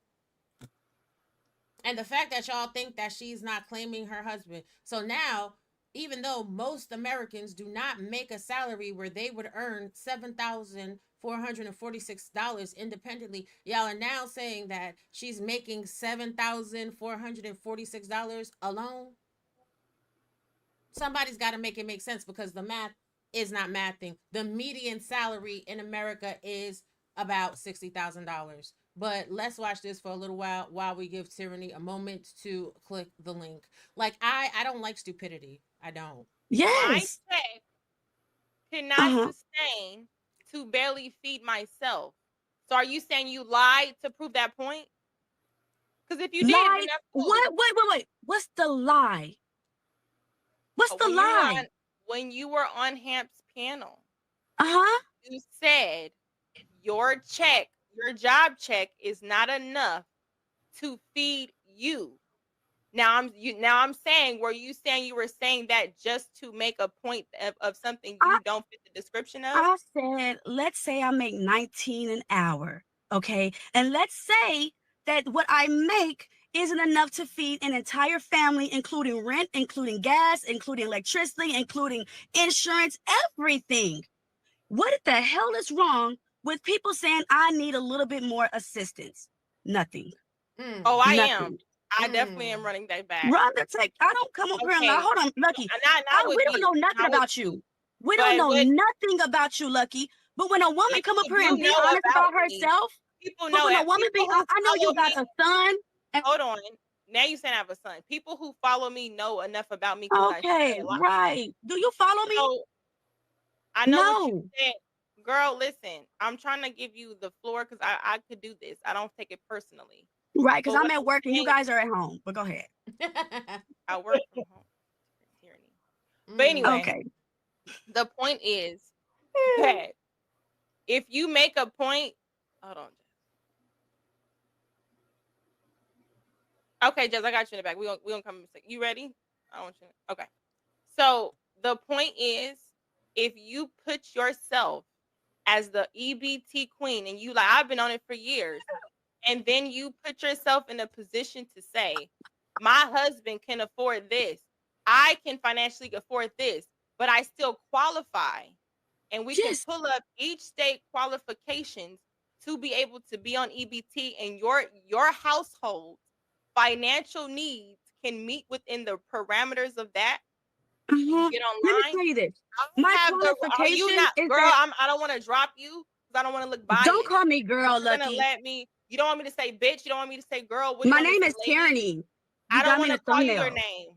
And the fact that y'all think that she's not claiming her husband. So now, even though most Americans do not make a salary where they would earn $7,446 independently, y'all are now saying that she's making $7,446 alone. Somebody's got to make it make sense because the math is not mathing. The median salary in America is about $60,000. But let's watch this for a little while we give Tyranny a moment to click the link. Like I don't like stupidity. I don't. Yes. My check cannot sustain to barely feed myself. So are you saying you lied to prove that point? Because if you did, then that's cool. Wait. What's the lie? What's the lie? When you were on Hamp's panel, you said your check, your job check is not enough to feed you. Now I'm saying, were you saying you were saying that just to make a point of something you don't fit the description of? I said, let's say I make $19 an hour, okay? And let's say that what I make isn't enough to feed an entire family, including rent, including gas, including electricity, including insurance, everything. What the hell is wrong with people saying I need a little bit more assistance? Nothing. Oh, I am. I definitely am running that back. Run the take. I don't come up here and lie. Hold on, Lucky. We don't know nothing about you. We don't know nothing about you, Lucky. But when a woman come up here and be honest about herself, people know. When a woman be honest, I know you got a son. Hold on. Now you saying I have a son. People who follow me know enough about me. Okay, right. Do you follow me? So, I know what you said. Girl, listen. I'm trying to give you the floor because I could do this. I don't take it personally. Right, because I'm at work and you guys are at home. But go ahead. I work from home. Tyranny. But anyway, the point is that if you make a point, hold on. Okay, Jess, I got you in the back. We gonna come in a second. You ready? I want you. Okay. So the point is, if you put yourself as the EBT queen, and you like, I've been on it for years, and then you put yourself in a position to say, my husband can afford this, I can financially afford this, but I still qualify, and we can pull up each state qualifications to be able to be on EBT, and your household financial needs can meet within the parameters of that. You get online. Let me tell you this. My qualification is girl. that I don't want to drop you because I don't want to look biased. Don't call me girl, You're Lucky. gonna let me. You don't want me to say bitch. You don't want me to say girl. My name is Tyranny. I don't want to call you your name.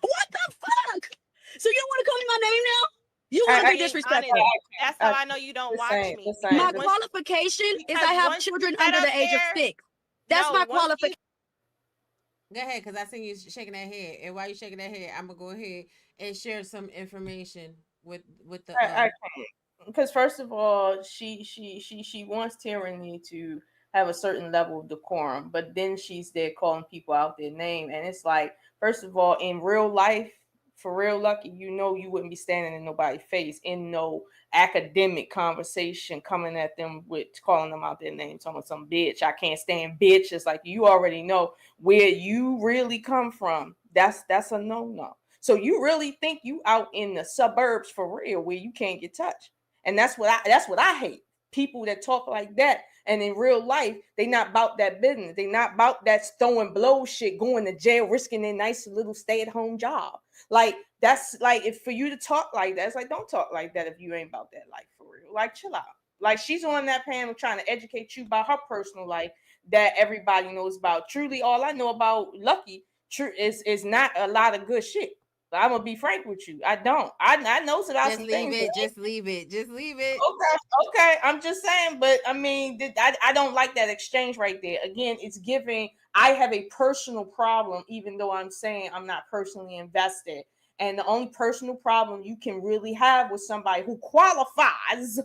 What the fuck? So you don't want to call me my name now? You want to be disrespectful? That's how I know you don't watch me. My qualification is I have children under the age of 6. That's my qualification. Go ahead, because I see you shaking that head, and while you're shaking that head, I'm gonna go ahead and share some information with the. Because first of all, she wants Tyranny to have a certain level of decorum, but then she's there calling people out their name, and it's like, first of all, in real life, for real, Lucky, you know you wouldn't be standing in nobody's face in no academic conversation coming at them with calling them out their name, talking some bitch. I can't stand bitch. It's like, you already know where you really come from. That's a no. So you really think you out in the suburbs for real where you can't get touched. And that's what I hate. People that talk like that, and in real life, they not about that business. They not about that throwing blow shit, going to jail, risking their nice little stay-at-home job. Like, that's like, if for you to talk like that, it's like, don't talk like that if you ain't about that life for real. Like, chill out. Like, she's on that panel trying to educate you about her personal life that everybody knows about. Truly, all I know about Lucky is not a lot of good shit. But I'm gonna be frank with you. I don't. I know about some things. Just leave it. Okay. I'm just saying. But I mean, I don't like that exchange right there. Again, it's giving. I have a personal problem, even though I'm saying I'm not personally invested. And the only personal problem you can really have with somebody who qualifies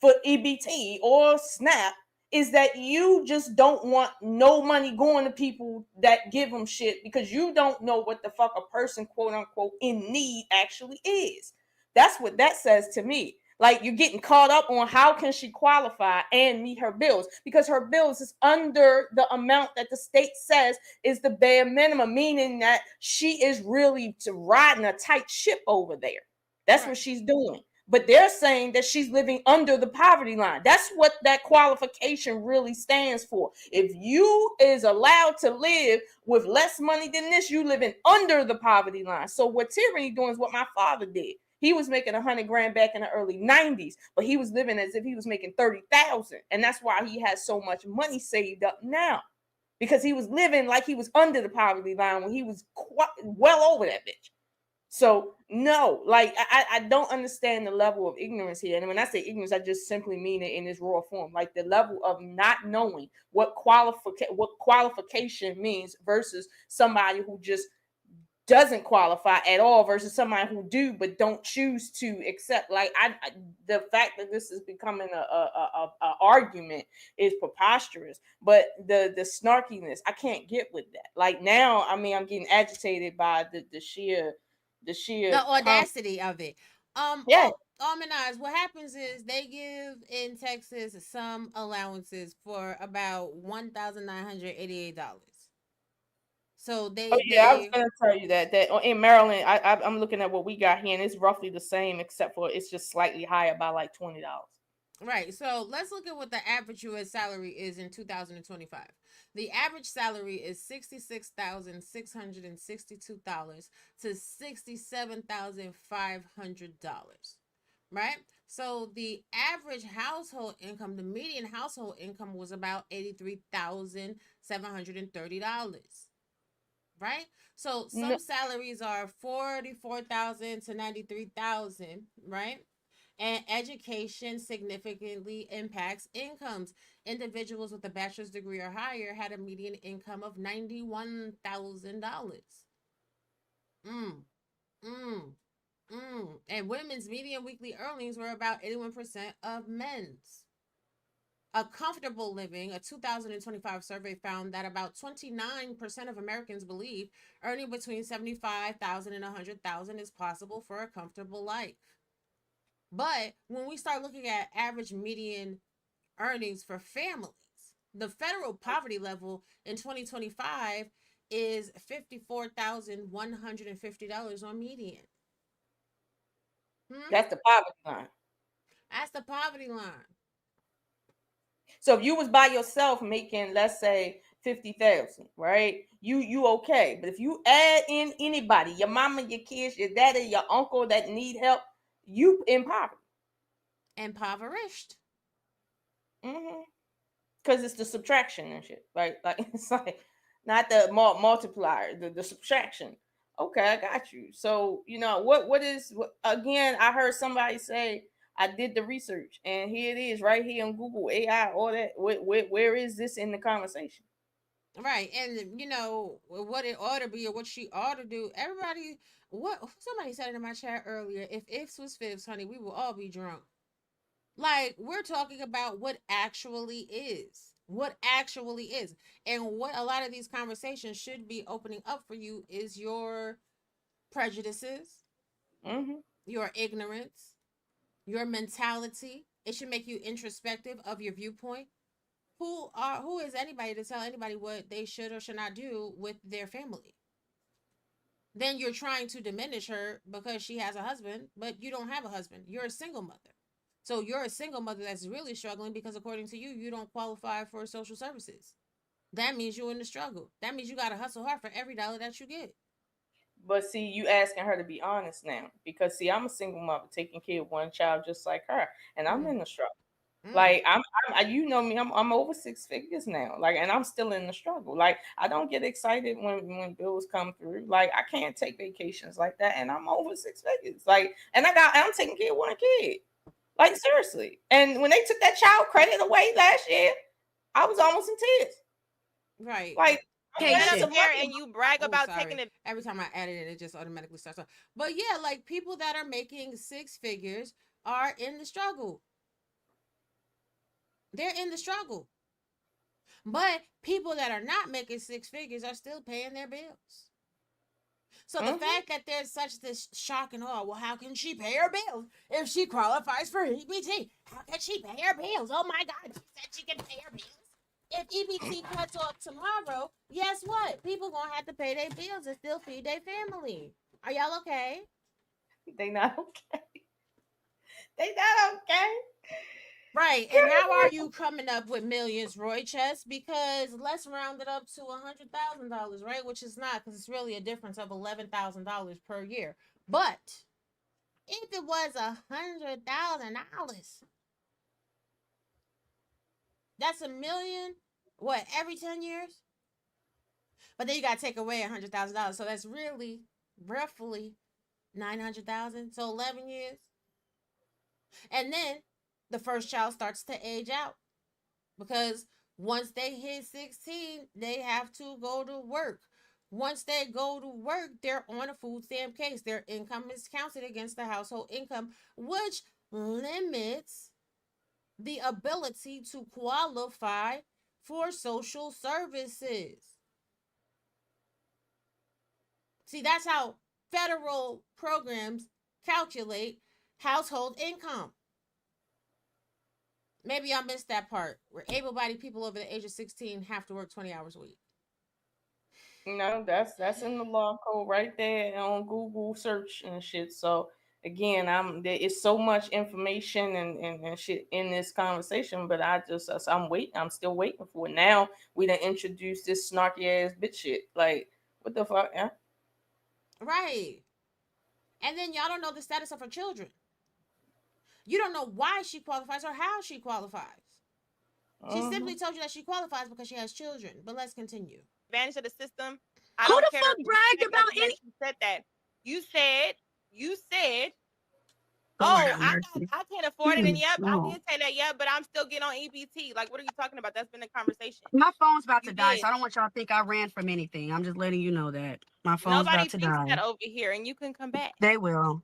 for EBT or SNAP is that you just don't want no money going to people that give them shit because you don't know what the fuck a person, quote unquote, in need actually is. That's what that says to me. Like, you're getting caught up on how can she qualify and meet her bills, because her bills is under the amount that the state says is the bare minimum, meaning that she is really riding a tight ship over there. That's what she's doing. But they're saying that she's living under the poverty line. That's what that qualification really stands for. If you is allowed to live with less money than this, you living under the poverty line. So what Tyranny doing is what my father did. He was making $100,000 back in the early 90s, but he was living as if he was making 30,000. And that's why he has so much money saved up now, because he was living like he was under the poverty line when he was well over that bitch. So no, like I don't understand the level of ignorance here. And when I say ignorance, I just simply mean it in its raw form, like the level of not knowing what qualification means versus somebody who just doesn't qualify at all versus somebody who do but don't choose to accept. Like the fact that this is becoming a argument is preposterous. But the snarkiness, I can't get with that. Like now, I mean, I'm getting agitated by the sheer audacity of it. Yeah. Almanaz, what happens is they give in Texas some allowances for about $1,988. So I was gonna tell you that in Maryland, I'm looking at what we got here, and it's roughly the same, except for it's just slightly higher by like $20. Right. So let's look at what the average U.S. salary is in 2025. The average salary is $66,662 to $67,500. Right. So the average household income, the median household income, was about $83,730. Right. So some salaries are $44,000 to $93,000. Right. And education significantly impacts incomes. Individuals with a bachelor's degree or higher had a median income of $91,000. And women's median weekly earnings were about 81% of men's. A comfortable living, a 2025 survey found that about 29% of Americans believe earning between $75,000 and $100,000 is possible for a comfortable life. But when we start looking at average median earnings for families, the federal poverty level in 2025 is $54,150 on median. That's the poverty line. That's the poverty line. So if you was by yourself making, let's say, 50,000, right? You okay. But if you add in anybody, your mama, your kids, your daddy, your uncle that need help, you in poverty. Impoverished. Because it's the subtraction and shit. Like it's like not the multiplier, the subtraction. Okay, I got you. So what again, I heard somebody say, I did the research, and here it is right here on Google, AI, all that. Where is this in the conversation? Right. And what it ought to be or what she ought to do. Everybody, somebody said it in my chat earlier, if ifs was fifths, honey, we will all be drunk. Like, we're talking about what actually is. What actually is. And what a lot of these conversations should be opening up for you is your prejudices, your ignorance, your mentality. It should make you introspective of your viewpoint. Who is anybody to tell anybody what they should or should not do with their family? Then you're trying to diminish her because she has a husband, but you don't have a husband. You're a single mother. So you're a single mother that's really struggling because according to you, you don't qualify for social services. That means you're in the struggle. That means you got to hustle hard for every dollar that you get. But see, you asking her to be honest now, because see, I'm a single mother taking care of one child just like her, and I'm in the struggle. Like I'm you know me, I'm over 6 figures now. Like, and I'm still in the struggle. Like, I don't get excited when bills come through. Like, I can't take vacations like that, and I'm over 6 figures. Like, and I'm taking care of one kid. Like, seriously. And when they took that child credit away last year, I was almost in tears. Right. Like, and you brag about taking it. Every time I added it, it just automatically starts off. But yeah, like, people that are making 6 figures are in the struggle. They're in the struggle. But people that are not making 6 figures are still paying their bills. So the fact that there's such this shock and awe, well, how can she pay her bills if she qualifies for EBT? How can she pay her bills? Oh my God, she said she can pay her bills. If EBT cuts off tomorrow, guess what? People gonna have to pay their bills and still feed their family. Are y'all okay? They not okay. They not okay. Right. And how are you coming up with millions, Roy Chess? Because let's round it up to $100,000, right? Which is not, because it's really a difference of $11,000 per year. But if it was $100,000, that's $1 million. What, every 10 years? But then you gotta take away $100,000, so that's really roughly 900,000. So 11 years, and then the first child starts to age out, because once they hit 16, they have to go to work. Once they go to work, they're on a food stamp case. Their income is counted against the household income, which limits the ability to qualify for social services. See, that's how federal programs calculate household income. Maybe I missed that part, where able-bodied people over the age of 16 have to work 20 hours a week. No, that's in the law code right there on Google search and shit. So again, there is so much information and shit in this conversation, but I'm waiting. I'm still waiting for it. Now we done introduced this snarky ass bitch shit. Like, what the fuck? Yeah? Right. And then y'all don't know the status of her children. You don't know why she qualifies or how she qualifies. She simply told you that she qualifies because she has children. But let's continue. Advantage of the system. Who the fuck bragged about any? You said that. You said. Oh, I can't afford it, and yep, I did say that, but I'm still getting on EBT. Like, what are you talking about? That's been a conversation. My phone's about to die, so I don't want y'all to think I ran from anything. I'm just letting you know that my phone's about to die. Nobody thinks that over here, and you can come back. They will.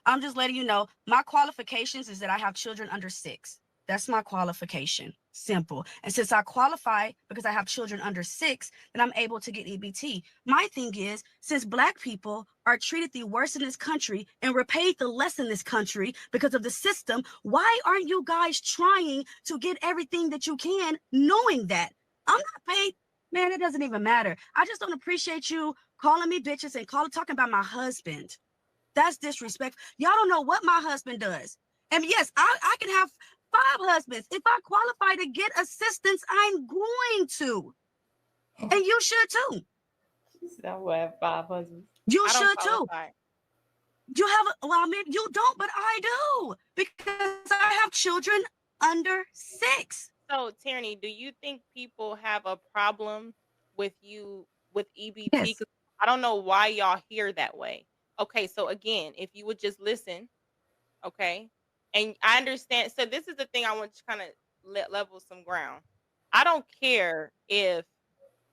I'm just letting you know. My qualifications is that I have children under 6. That's my qualification. Simple. And since I qualify because I have children under 6, then I'm able to get EBT. My thing is, since Black people are treated the worst in this country and we're paid the less in this country because of the system, why aren't you guys trying to get everything that you can, knowing that I'm not paid? Man, it doesn't even matter. I just don't appreciate you calling me bitches and talking about my husband. That's disrespectful. Y'all don't know what my husband does. And yes, I can have 5 husbands. If I qualify to get assistance, I'm going to. And you should too. I will have 5 husbands. You should too. You have, well, maybe you don't, but I do. Because I have children under 6. So, Tierney, do you think people have a problem with you with EBT? Yes. I don't know why y'all hear that way. Okay, so again, if you would just listen, okay? And I understand. So this is the thing I want to kind of level some ground. I don't care if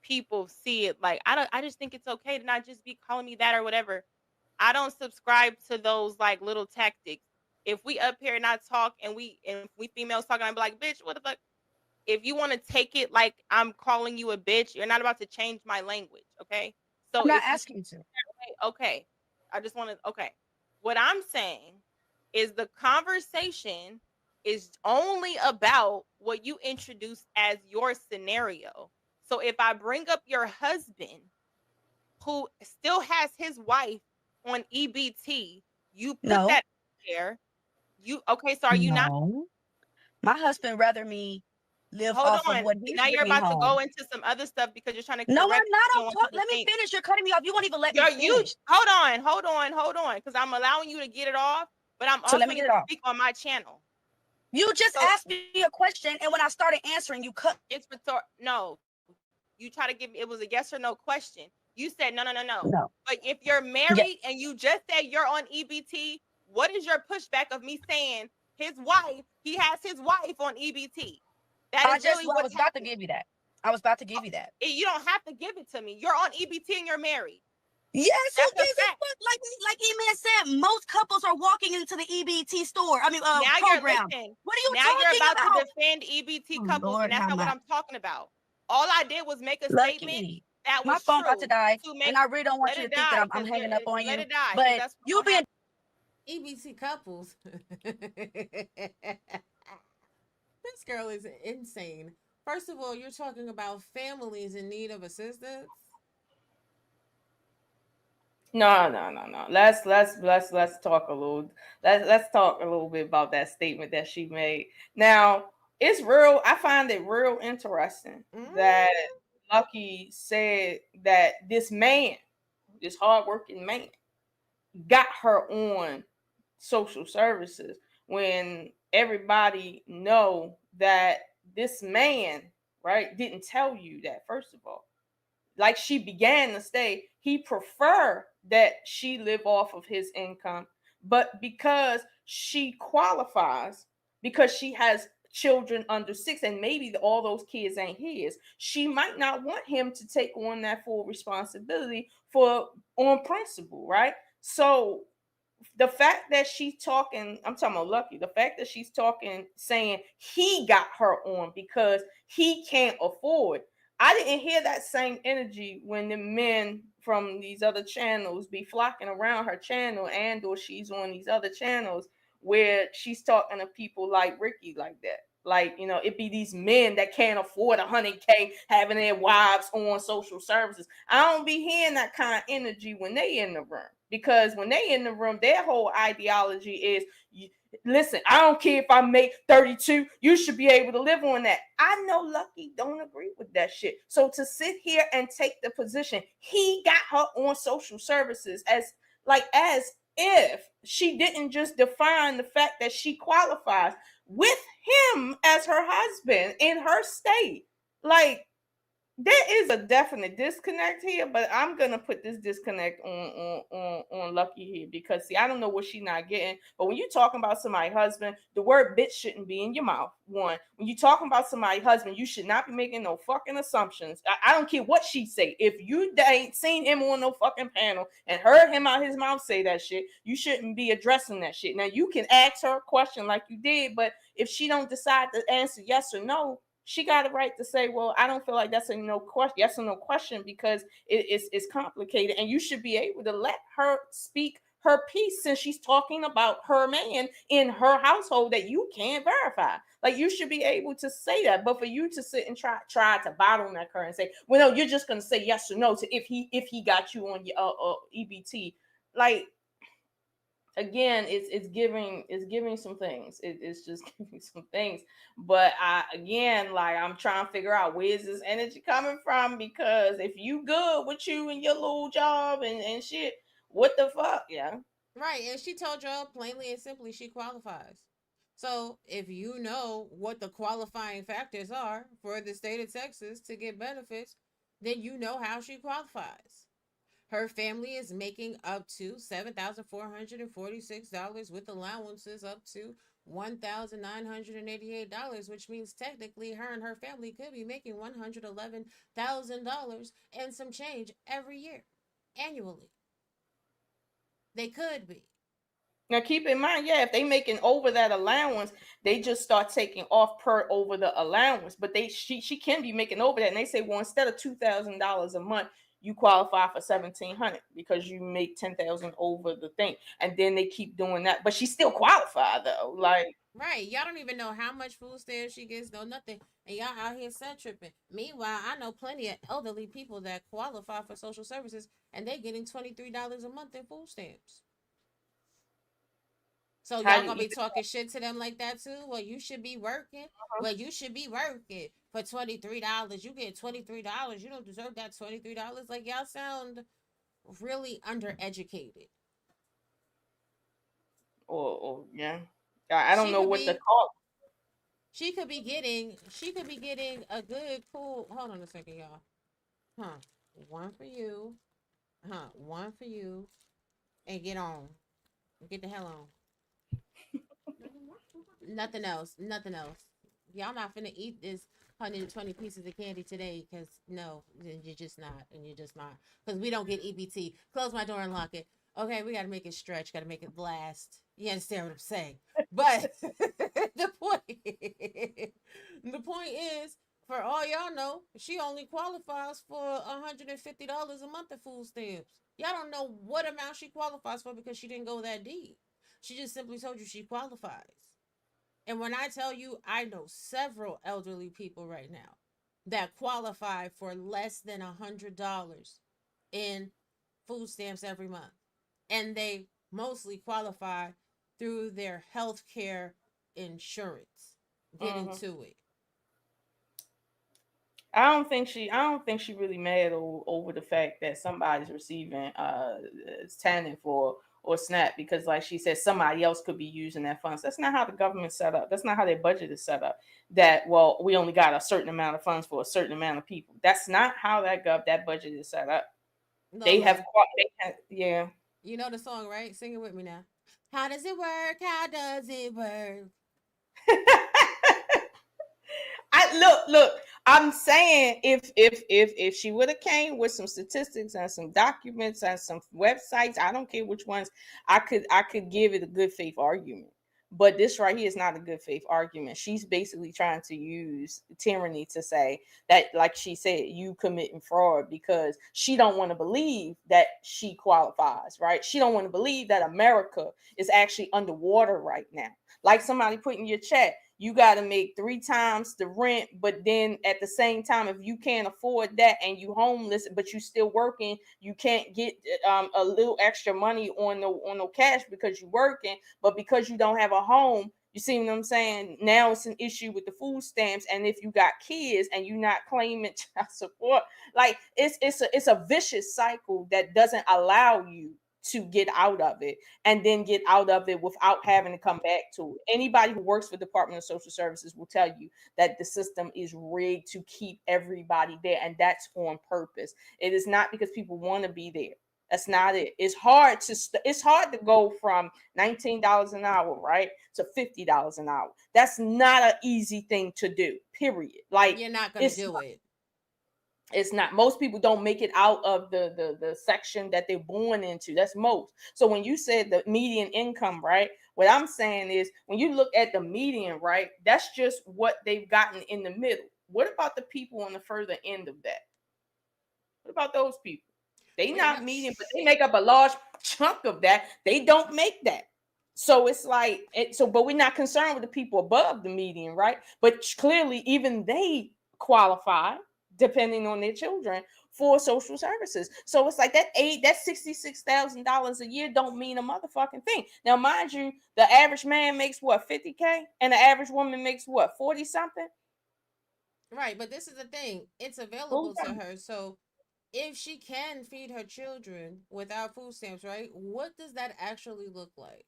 people see it like, I just think it's okay to not just be calling me that or whatever. I don't subscribe to those like little tactics. If we up here and I talk and we females talking, I'd be like, bitch, what the fuck? If you want to take it like I'm calling you a bitch, you're not about to change my language, okay? So I'm not asking you to. Okay. I just want to, okay. What I'm saying is the conversation is only about what you introduce as your scenario. So if I bring up your husband who still has his wife on EBT, you put that there. Okay, so are you not? My husband rather me live off of what he's now you're bringing about home. to go into some other stuff because you're trying to No, I'm not. Let me finish. You're cutting me off. You won't even let me finish. Hold on, because I'm allowing you to get it off, but I'm also going to speak on my channel. You just asked me a question, and when I started answering, you cut. It's no. You try to give me, it was a yes or no question. You said no. But if you're married and you just said you're on EBT, what is your pushback of me saying he has his wife on EBT? I was about to give you that. You don't have to give it to me. You're on EBT and you're married. Yes, like E-Man said, most couples are walking into the EBT store. Program. What are you now talking you're about to about? defend EBT couples, and that's not what I'm talking about. All I did was make a statement that my was phone true about to die, to make and I really don't want let you to it think that die I'm because hanging up on let you. it die because But that's you what being EBT couples. This girl is insane. First of all, you're talking about families in need of assistance. No. Let's talk a little. Let's talk a little bit about that statement that she made. Now, it's real. I find it real interesting that Lucky said that this man, this hardworking man, got her on social services when everybody know that this man, right, didn't tell you that. First of all, like she began to say, he prefer that she live off of his income, but because she qualifies, because she has children under 6 and maybe all those kids ain't his, she might not want him to take on that full responsibility for on principle, right? So the fact that she's talking, I'm talking about Lucky, the fact that she's talking, saying he got her on because he can't afford. I didn't hear that same energy when the men from these other channels be flocking around her channel, and or she's on these other channels where she's talking to people like Ricky like that. Like, you know, it be these men that can't afford 100K having their wives on social services. I don't be hearing that kind of energy when they in the room, because when they in the room, their whole ideology is, listen, I don't care if I make 32, you should be able to live on that. I know Lucky don't agree with that shit. So to sit here and take the position, he got her on social services as if she didn't just define the fact that she qualifies with him as her husband in her state. Like, there is a definite disconnect here, but I'm gonna put this disconnect on Lucky here, because see, I don't know what she's not getting. But when you're talking about somebody's husband, the word bitch shouldn't be in your mouth. One, when you're talking about somebody's husband, you should not be making no fucking assumptions. I don't care what she say. If you ain't seen him on no fucking panel and heard him out his mouth say that shit, you shouldn't be addressing that shit. Now you can ask her a question like you did, but if she don't decide to answer yes or no, she got a right to say, well, I don't feel like that's a no question, yes or no question, because it's complicated, and you should be able to let her speak her piece, since she's talking about her man in her household that you can't verify. Like, you should be able to say that. But for you to sit and try to bottleneck her and say, well, no, you're just gonna say yes or no to if he got you on your EBT, like, again, it's giving some things. It's just giving some things. But I'm trying to figure out, where's this energy coming from? Because if you good with you and your little job and shit, what the fuck? Yeah. Right. And she told y'all plainly and simply she qualifies. So if you know what the qualifying factors are for the state of Texas to get benefits, then you know how she qualifies. Her family is making up to $7,446 with allowances up to $1,988, which means technically her and her family could be making $111,000 and some change every year, annually. They could be. Now keep in mind, yeah, if they making over that allowance, they just start taking off per over the allowance. But she can be making over that, and they say, well, instead of $2,000 a month, you qualify for 1,700 because you make 10,000 over the thing, and then they keep doing that. But she still qualified though, like. Right, y'all don't even know how much food stamps she gets, no nothing, and y'all out here set tripping. Meanwhile, I know plenty of elderly people that qualify for social services, and they getting $23 a month in food stamps. So y'all gonna be talking shit to them like that too? Well, you should be working. Well, you should be working for $23. You get $23. You don't deserve that $23. Like, y'all sound really undereducated. Or yeah, I don't know what the cost. She could be getting a good cool. Hold on a second, y'all. Huh? One for you. Huh? One for you. And get on. Get the hell on. Nothing else. Nothing else. Y'all not finna eat this 120 pieces of candy today, because no, you're just not. And you're just not. Because we don't get EBT. Close my door and lock it. Okay, we gotta make it stretch, gotta make it last. You understand what I'm saying? But the point is, For all y'all know, she only qualifies for $150 a month of food stamps. Y'all don't know what amount she qualifies for because she didn't go that deep. She just simply told you she qualifies. And when I tell you, I know several elderly people right now that qualify for less than $100 in food stamps every month. And they mostly qualify through their health care insurance. Get into it. I don't think she really mad over the fact that somebody's receiving standing for or SNAP, because like she said, somebody else could be using that funds. That's not how the government's set up. That's not how their budget is set up. That, well, we only got a certain amount of funds for a certain amount of people. That's not how that budget is set up. No, They have yeah. You know the song, right? Sing it with me now. How does it work? How does it work? Look. I'm saying if she would have came with some statistics and some documents and some websites, I don't care which ones, I could give it a good faith argument. But this right here is not a good faith argument. She's basically trying to use tyranny to say that, like she said, you committing fraud, because she don't want to believe that she qualifies, right? She don't want to believe that America is actually underwater right now. Like somebody put in your chat, you got to make 3 times the rent, but then at the same time, if you can't afford that and you homeless, but you still working, you can't get a little extra money on no cash because you're working, but because you don't have a home, you see what I'm saying? Now it's an issue with the food stamps, and if you got kids and you're not claiming child support, like it's a vicious cycle that doesn't allow you to get out of it, and then get out of it without having to come back to it. Anybody who works for the Department of Social Services will tell you that the system is rigged to keep everybody there, and that's on purpose. It is not because people want to be there. That's not it. It's hard to go from $19 an hour, right, to $50 an hour. That's not an easy thing to do. Period. Like, you're not gonna do it. It's not. Most people don't make it out of the section that they're born into. That's most. So when you said the median income, right, what I'm saying is, when you look at the median, right, that's just what they've gotten in the middle. What about the people on the further end of that? What about those people? They not median, but they make up a large chunk of that. They don't make that. So it's like but we're not concerned with the people above the median, right? But clearly even they qualify, depending on their children, for social services. So it's like that $66,000 a year don't mean a motherfucking thing. Now, mind you, the average man makes what, 50K, and the average woman makes what, 40 something. Right, but this is the thing. It's available to her. So if she can feed her children without food stamps, right? What does that actually look like?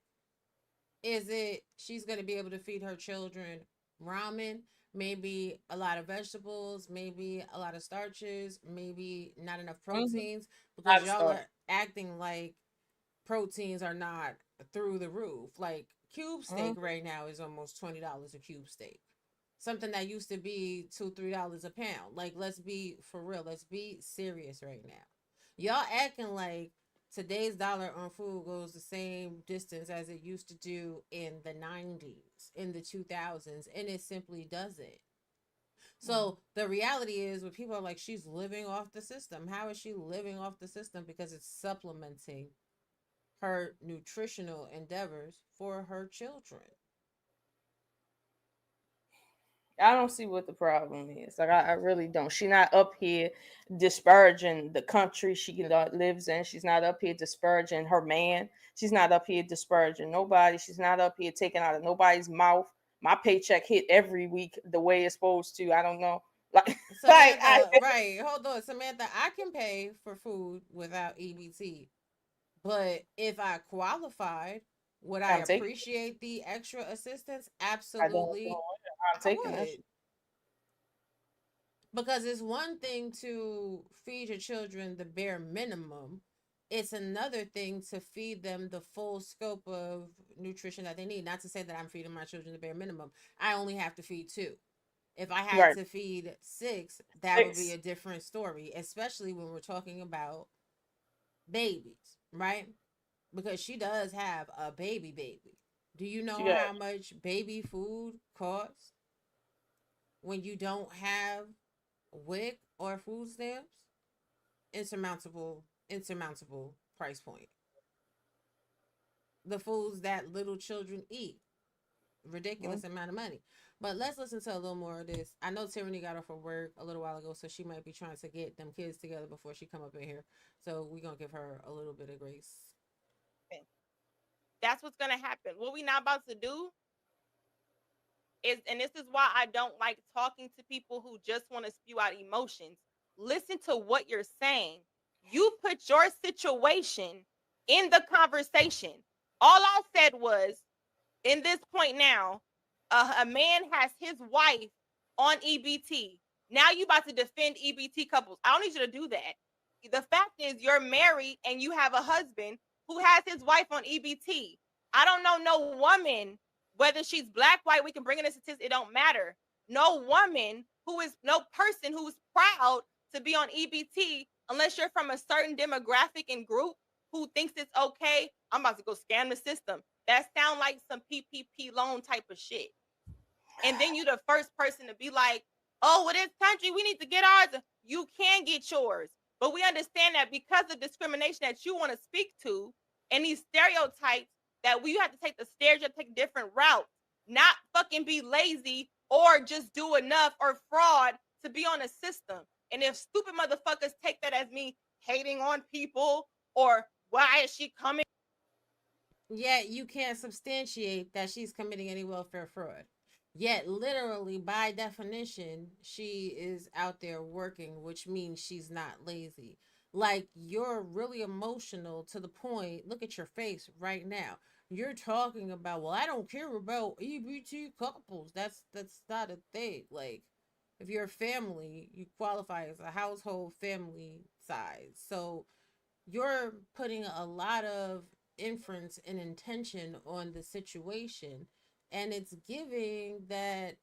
Is it she's going to be able to feed her children ramen, maybe a lot of vegetables, maybe a lot of starches, maybe not enough proteins? Because y'all are acting like proteins are not through the roof. Like cube steak right now is almost $20 a cube steak. Something that used to be $2-3 a pound. Like, let's be for real. Let's be serious right now. Y'all acting like today's dollar on food goes the same distance as it used to do in the 90s, in the 2000s, and it simply doesn't. So the reality is, when people are like, she's living off the system. How is she living off the system? Because it's supplementing her nutritional endeavors for her children. I don't see what the problem is. Like, I really don't. She's not up here disparaging the country she lives in. She's not up here disparaging her man. She's not up here disparaging nobody. She's not up here taking out of nobody's mouth. My paycheck hit every week the way it's supposed to. I don't know. Like, Samantha, right. Hold on. Samantha, I can pay for food without EBT. But if I qualified, would I appreciate the extra assistance? Absolutely. I'm taking it. Because it's one thing to feed your children the bare minimum. It's another thing to feed them the full scope of nutrition that they need. Not to say that I'm feeding my children the bare minimum. I only have to feed 2. If I had to feed 6, that would be a different story, especially when we're talking about babies, right? Because she does have a baby. Do you know how much baby food costs? when you don't have WIC or food stamps, insurmountable price point. The foods that little children eat, ridiculous amount of money. But let's listen to a little more of this. I know Tiffany got off of work a little while ago, so she might be trying to get them kids together before she come up in here. So we're gonna give her a little bit of grace. That's what's gonna happen. What we not about to do is, and this is why I don't like talking to people who just want to spew out emotions. Listen to what you're saying. You put your situation in the conversation. All I said was, in this point now, a man has his wife on EBT. Now you about to defend EBT couples. I don't need you to do that. The fact is, you're married and you have a husband who has his wife on EBT. I don't know no woman, whether she's black, white, we can bring in a statistic, it don't matter. No woman no person who's proud to be on EBT, unless you're from a certain demographic and group who thinks it's okay. I'm about to go scam the system. That sound like some PPP loan type of shit. And then you the first person to be like, oh, well, this country, we need to get ours. You can get yours. But we understand that because of discrimination that you want to speak to and these stereotypes, that we have to take the stairs, you have to take different routes, not fucking be lazy or just do enough or fraud to be on a system. And if stupid motherfuckers take that as me hating on people or why is she coming? Yet you can't substantiate that she's committing any welfare fraud. Yet, literally, by definition, she is out there working, which means she's not lazy. Like, you're really emotional to the point, look at your face right now. You're talking about, well, I don't care about EBT couples. That's not a thing. Like, if you're a family, you qualify as a household family size. So you're putting a lot of inference and intention on the situation, and it's giving that,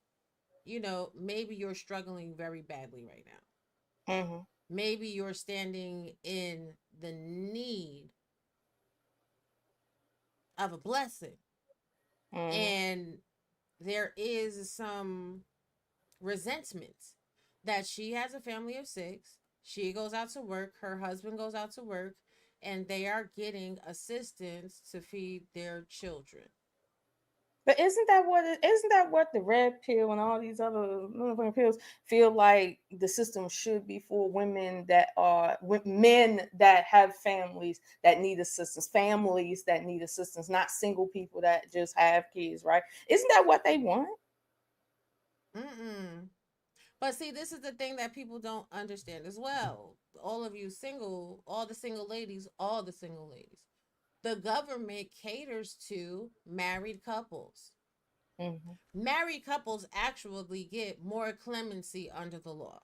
you know, maybe you're struggling very badly right now. Maybe you're standing in the need of a blessing, and there is some resentment that she has a family of 6. She goes out to work, her husband goes out to work, and they are getting assistance to feed their children. But isn't that what the red pill and all these other pills feel like the system should be for? Women that are men that have families that need assistance, families that need assistance, not single people that just have kids, right? Isn't that what they want? But see, this is the thing that people don't understand as well. All of you single, all the single ladies, the government caters to married couples. Married couples actually get more clemency under the law.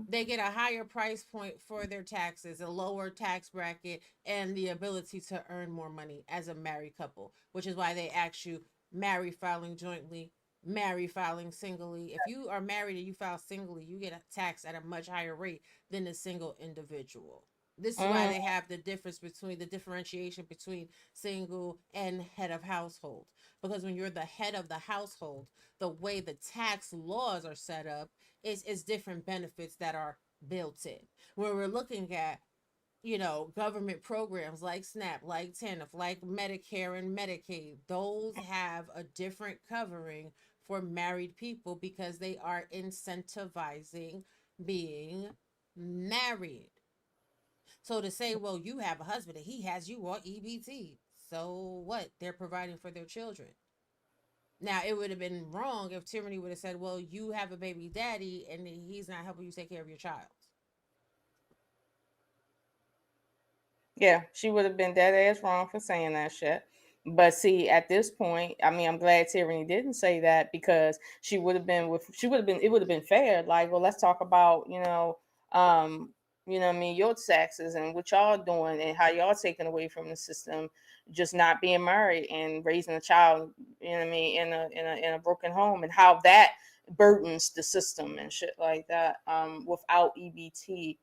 They get a higher price point for their taxes, a lower tax bracket, and the ability to earn more money as a married couple, which is why they ask you marry filing jointly, marry filing singly. If you are married and you file singly, you get taxed at a much higher rate than a single individual. This is why they have the differentiation between single and head of household. Because when you're the head of the household, the way the tax laws are set up is different benefits that are built in. When we're looking at, you know, government programs like SNAP, like TANF, like Medicare and Medicaid, those have a different covering for married people because they are incentivizing being married. So to say, well, you have a husband and he has you on EBT, so what? They're providing for their children. Now, it would have been wrong if Tiffany would have said, well, you have a baby daddy and he's not helping you take care of your child. Yeah, she would have been dead ass wrong for saying that shit. But see, at this point, I mean, I'm glad Tiffany didn't say that, because it would have been fair. Like, well, let's talk about, I mean, your taxes and what y'all doing and how y'all taking away from the system, just not being married and raising a child, you know what I mean, in a broken home, and how that burdens the system and shit like that, without EBT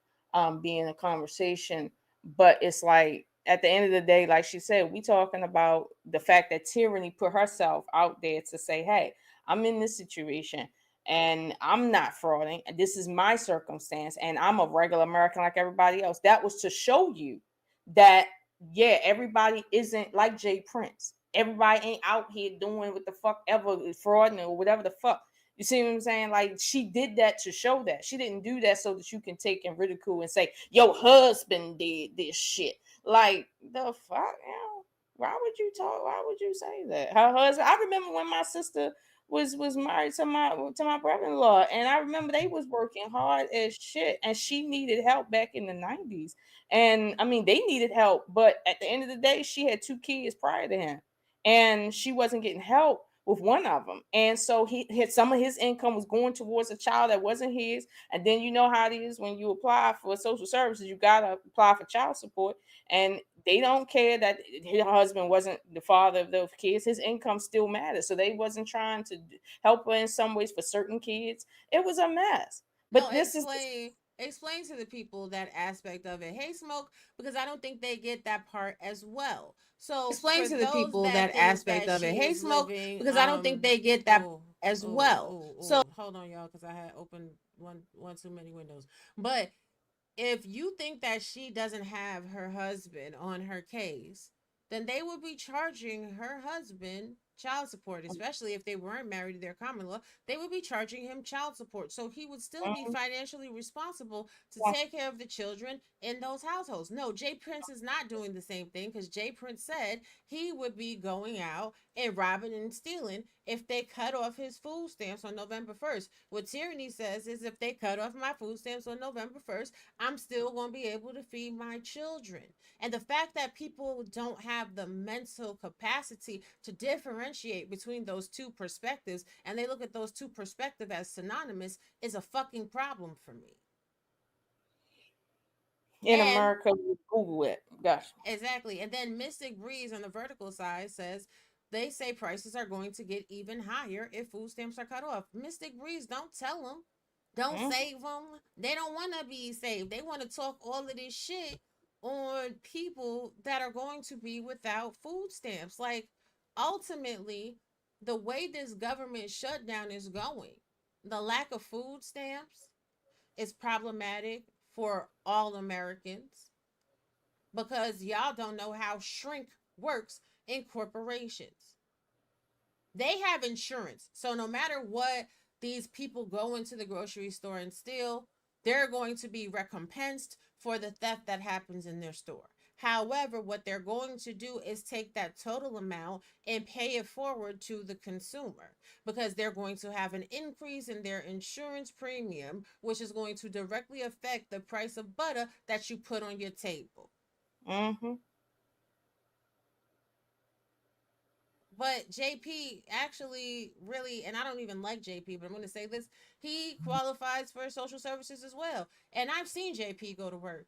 being a conversation. But it's like, at the end of the day, like she said, we talking about the fact that Tyranny put herself out there to say, hey, I'm in this situation and I'm not frauding. This is my circumstance, and I'm a regular American like everybody else. That was to show you that, yeah, everybody isn't like Jay Prince. Everybody ain't out here doing what the fuck ever, frauding or whatever the fuck. You see what I'm saying? Like, she did that to show that. She didn't do that so that you can take and ridicule and say, your husband did this shit. Like, the fuck, you know? Why would you talk? Why would you say that? Her husband. I remember when my sister was married to my brother-in-law, and I remember they was working hard as shit, and she needed help back in the 90s. And I mean, they needed help, but at the end of the day, she had 2 kids prior to him, and she wasn't getting help with one of them. And so he had some of his income was going towards a child that wasn't his. And then you know how it is when you apply for social services, you gotta apply for child support, and they don't care that his husband wasn't the father of those kids. His income still matters. So they wasn't trying to help her in some ways for certain kids. It was a mess. But No, this is explain to the people that aspect of it. Hey, Smoke, because I don't think they get that part as well. So explain for to the those people that think aspect that of it. she Hey, is Smoke, living, because I don't think they get that as well. So hold on, y'all, because I had opened one too many windows. But if you think that she doesn't have her husband on her case, then they would be charging her husband child support, especially if they weren't married to their common law. They would be charging him child support. So he would still be financially responsible to take care of the children in those households. No, Jay Prince is not doing the same thing, because Jay Prince said he would be going out and robbing and stealing if they cut off his food stamps on November 1st. What Tyranny says is, if they cut off my food stamps on November 1st, I'm still going to be able to feed my children. And the fact that people don't have the mental capacity to differentiate between those two perspectives, and they look at those two perspectives as synonymous, is a fucking problem for me. In America, we Google it. Gosh. Exactly. And then Mystic Breeze on the vertical side says, they say prices are going to get even higher if food stamps are cut off. Mystic Breeze, don't tell them. Don't save them. They don't want to be saved. They want to talk all of this shit on people that are going to be without food stamps. Like, ultimately, the way this government shutdown is going, the lack of food stamps is problematic for all Americans, because y'all don't know how shrink works in corporations. They have insurance. So no matter what these people go into the grocery store and steal, they're going to be recompensed for the theft that happens in their store. However, what they're going to do is take that total amount and pay it forward to the consumer, because they're going to have an increase in their insurance premium, which is going to directly affect the price of butter that you put on your table. But JP actually really, and I don't even like JP, but I'm going to say this, he qualifies for social services as well. And I've seen JP go to work.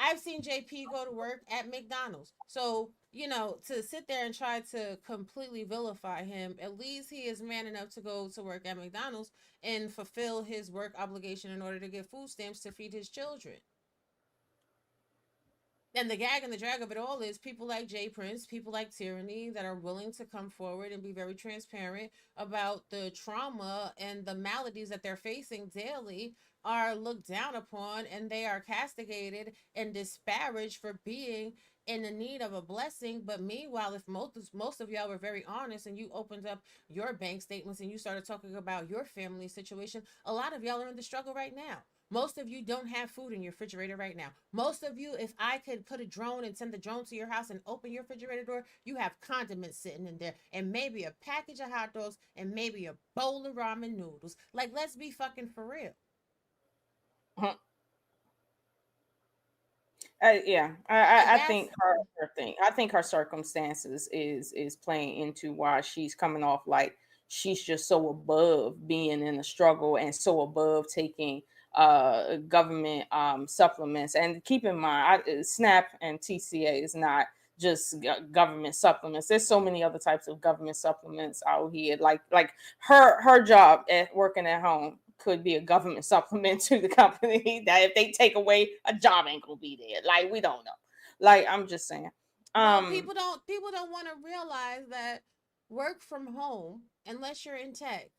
I've seen JP go to work at McDonald's. So, you know, to sit there and try to completely vilify him, at least he is man enough to go to work at McDonald's and fulfill his work obligation in order to get food stamps to feed his children. And the gag and the drag of it all is people like Jay Prince, people like Tyranny, that are willing to come forward and be very transparent about the trauma and the maladies that they're facing daily, are looked down upon, and they are castigated and disparaged for being in the need of a blessing. But meanwhile, if most of y'all were very honest and you opened up your bank statements and you started talking about your family situation, a lot of y'all are in the struggle right now. Most of you don't have food in your refrigerator right now. Most of you, if I could put a drone and send the drone to your house and open your refrigerator door, you have condiments sitting in there, and maybe a package of hot dogs, and maybe a bowl of ramen noodles. Like, let's be fucking for real. I think her thing. I think her circumstances is playing into why she's coming off like she's just so above being in a struggle and so above taking government supplements. And keep in mind, SNAP and TCA is not just government supplements. There's so many other types of government supplements out here. Like her job at working at home could be a government supplement to the company, that if they take away, a job ain't gonna be there. Like, we don't know. Like, I'm just saying. People don't want to realize that work from home, unless you're in tech,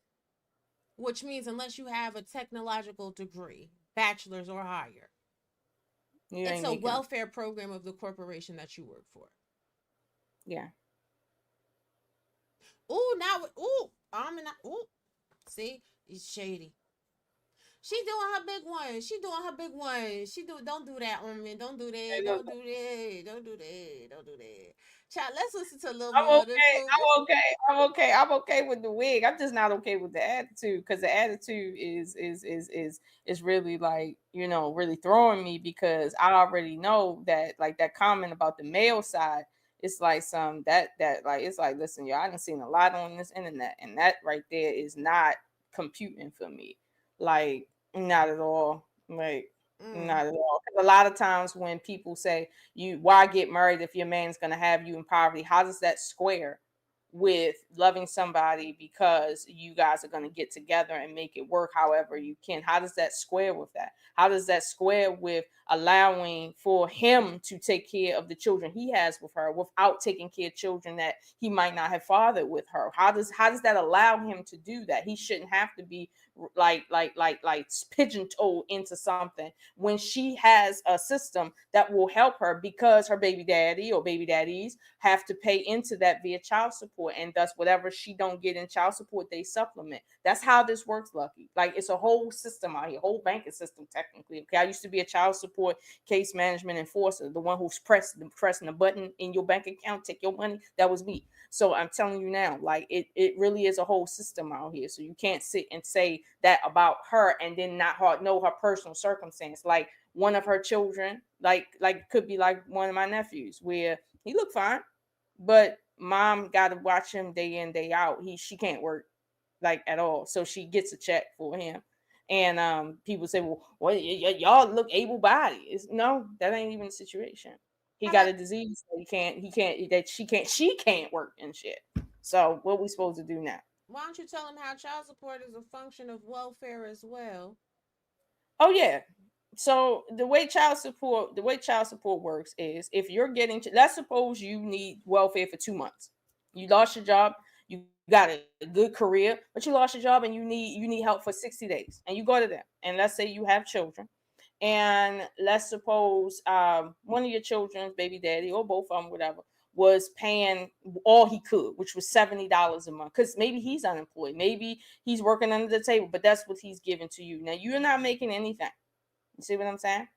which means unless you have a technological degree, bachelor's or higher, it's a welfare program of the corporation that you work for. Yeah. I'm in. See, it's shady. She doing her big one. Don't do that, woman. Don't do that. Don't do that. Child, let's listen to a little more. I'm okay with the wig. I'm just not okay with the attitude, because the attitude is really like, really throwing me, because I already know that, like, that comment about the male side, it's like some that like, it's like, listen, y'all, I done seen a lot on this internet, and that right there is not computing for me. Like, not at all. Like, not at all. A lot of times when people say, why get married if your man's gonna have you in poverty? How does that square with loving somebody because you guys are going to get together and make it work however you can? How does that square with that? How does that square with allowing for him to take care of the children he has with her without taking care of children that he might not have fathered with her? How does that allow him to do that? He shouldn't have to be like pigeon-toed into something when she has a system that will help her, because her baby daddy or baby daddies have to pay into that via child support, and thus whatever she don't get in child support, they supplement. That's how this works, Lucky. Like, it's a whole system out here, whole banking system technically. Okay, I used to be a child support case management enforcer, the one who's pressing the button in your bank account, take your money. That was me. So I'm telling you now, like, it really is a whole system out here. So you can't sit and say that about her and then not know her personal circumstance. Like, one of her children, like could be like one of my nephews, where he looked fine, but mom got to watch him day in, day out. She can't work, like, at all. So she gets a check for him. And people say, well, y'all look able-bodied. No, that ain't even the situation. He got a disease, so she can't work and shit. So what we supposed to do now? Why don't you tell him how child support is a function of welfare as well? Oh yeah. So the way child support works is, if you're getting, let's suppose you need welfare for 2 months. You lost your job, you got a good career, but you lost your job and you need help for 60 days. And you go to them. And let's say you have children. And let's suppose one of your children's baby daddy, or both of them, whatever, was paying all he could, which was $70 a month, because maybe he's unemployed, maybe he's working under the table, but that's what he's giving to you. Now you're not making anything. You see what I'm saying?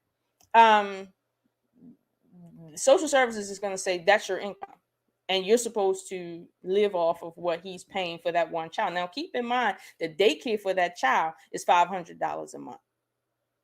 Social services is going to say that's your income, and you're supposed to live off of what he's paying for that one child. Now keep in mind the daycare for that child is $500 a month.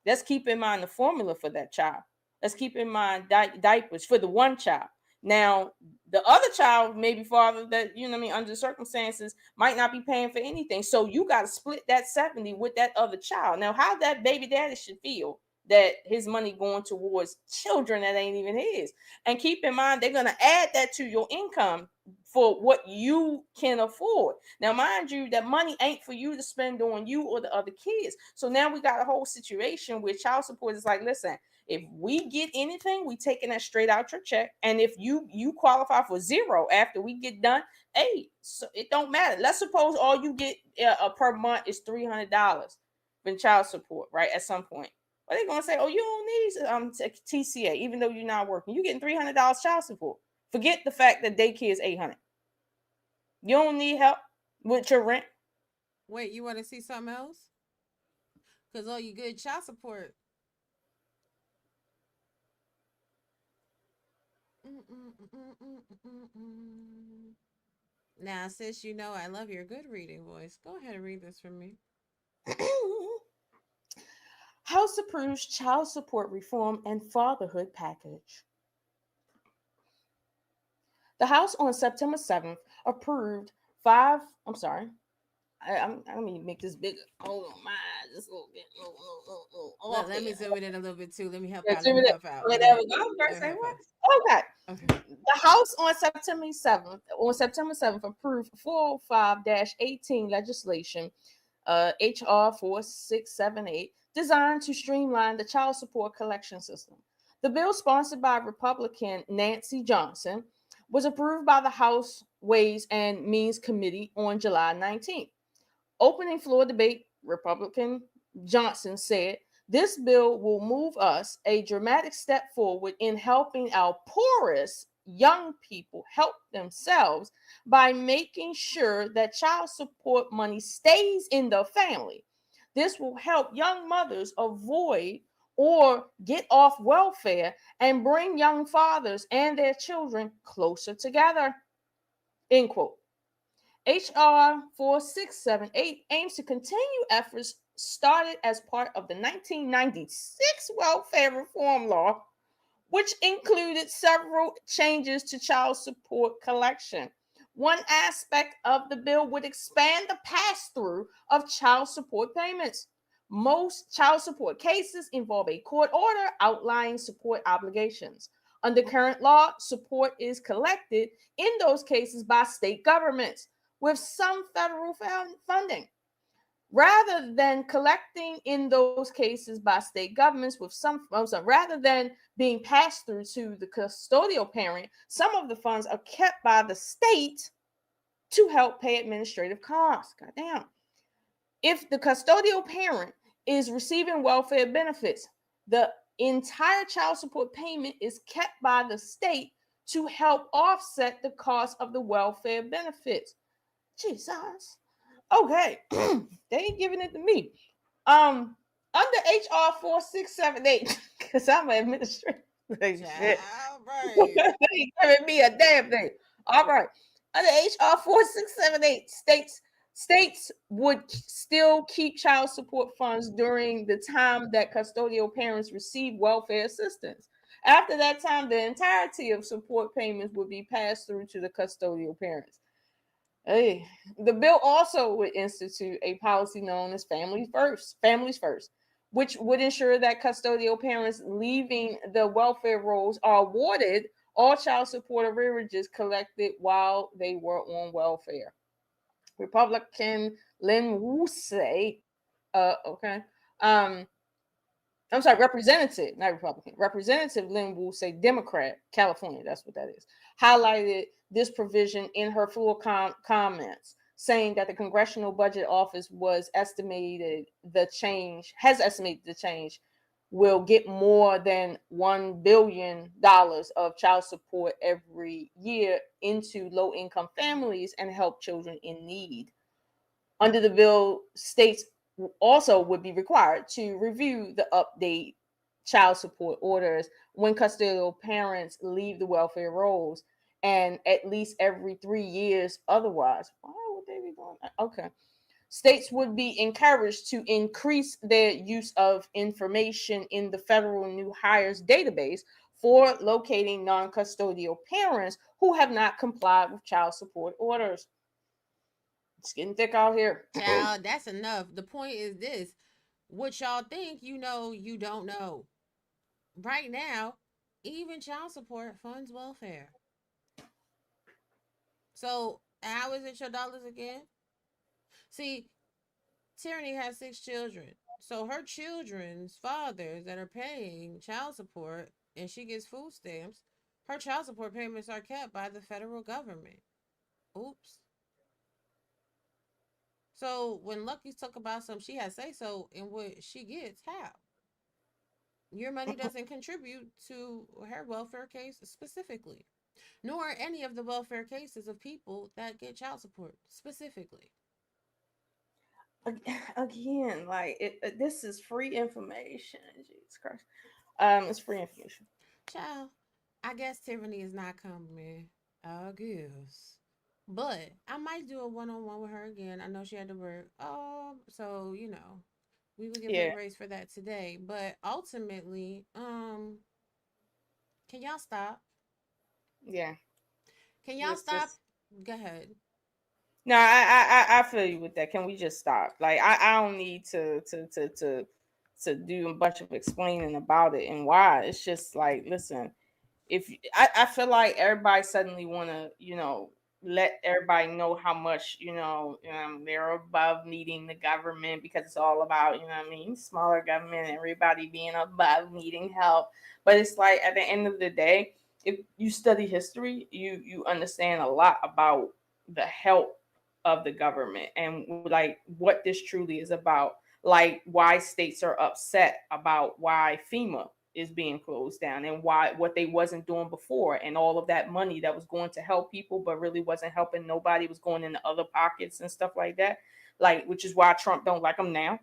Let's keep in mind the formula for that child. Let's keep in mind diapers for the one child. Now, the other child, maybe father, that, under circumstances, might not be paying for anything. So you got to split that 70 with that other child. Now, how that baby daddy should feel that his money going towards children that ain't even his. And keep in mind, they're going to add that to your income for what you can afford. Now, mind you, that money ain't for you to spend on you or the other kids. So now we got a whole situation where child support is like, listen, if we get anything, we taking that straight out your check. And if you qualify for zero after we get done, hey, so it don't matter. Let's suppose all you get per month is $300 in child support, right? At some point, are they gonna say, oh, you don't need TCA, even though you're not working? You're getting $300 child support. Forget the fact that daycare is $800. You don't need help with your rent. Wait, you want to see something else? Because all you good child support. Now, sis, I love your good reading voice. Go ahead and read this for me. House approves child support reform and fatherhood package. The House on September 7th approved let me make this bigger. Hold on, just a little bit. Let me zoom it in a little bit too. Let me help out. There we go. Okay. The House on September 7th approved 405-18 legislation, HR 4678, designed to streamline the child support collection system. The bill, sponsored by Republican Nancy Johnson, was approved by the House Ways and Means Committee on July 19th. Opening floor debate Republican Johnson said, this bill will move us a dramatic step forward in helping our poorest young people help themselves by making sure that child support money stays in the family. This will help young mothers avoid or get off welfare and bring young fathers and their children closer together. End quote. HR 4678 aims to continue efforts started as part of the 1996 welfare reform law, which included several changes to child support collection. One aspect of the bill would expand the pass-through of child support payments. Most child support cases involve a court order outlining support obligations. Under current law, support is collected in those cases by state governments, with some federal funding. Rather than collecting in those cases by state governments with rather than being passed through to the custodial parent, some of the funds are kept by the state to help pay administrative costs. Goddamn. If the custodial parent is receiving welfare benefits, the entire child support payment is kept by the state to help offset the cost of the welfare benefits. Jesus. Okay. They ain't giving it to me. Under HR 4678, because I'm an administrator. Shit. Right. They ain't giving me a damn thing. All right. Under HR 4678, states would still keep child support funds during the time that custodial parents receive welfare assistance. After that time, the entirety of support payments would be passed through to the custodial parents. Hey, the bill also would institute a policy known as families first, which would ensure that custodial parents leaving the welfare rolls are awarded all child support arrearages collected while they were on welfare. Republican Lynn Woosey, Representative, not Republican, Representative Lynn Woosey, Democrat, California, that's what that is, highlighted this provision in her floor comments, saying that the Congressional Budget Office has estimated the change will get more than $1 billion of child support every year into low-income families and help children in need. Under the bill, states also would be required to review the update child support orders when custodial parents leave the welfare rolls, and at least every 3 years otherwise. Why would they be doing that? Okay. States would be encouraged to increase their use of information in the federal new hires database for locating non-custodial parents who have not complied with child support orders. It's getting thick out here. Child, that's enough. The point is this. What y'all think you know, you don't know. Right now, even child support funds welfare. So, how is it your dollars again? See, Tyranny has 6 children. So her children's fathers that are paying child support and she gets food stamps, her child support payments are kept by the federal government. Oops. So when Lucky's talk about some, she has say so in what she gets, how? Your money doesn't contribute to her welfare case specifically, nor any of the welfare cases of people that get child support specifically. Again, like this is free information. Jesus Christ, it's free information. Child, I guess Tiffany is not coming. I guess. But I might do a one-on-one with her again. I know she had to work. So we would give her a raise for that today. But ultimately, can y'all stop? Yeah. Can y'all stop? Go ahead. No, I feel you with that. Can we just stop? Like I don't need to do a bunch of explaining about it and why. It's just like, listen, if I feel like everybody suddenly want to, let everybody know how much, they're above needing the government because it's all about, smaller government and everybody being above needing help. But it's like at the end of the day, if you study history, you understand a lot about the help of the government and like what this truly is about, like why states are upset about why FEMA is being closed down and why what they wasn't doing before, and all of that money that was going to help people but really wasn't helping nobody, was going into other pockets and stuff like that, like, which is why Trump don't like them now.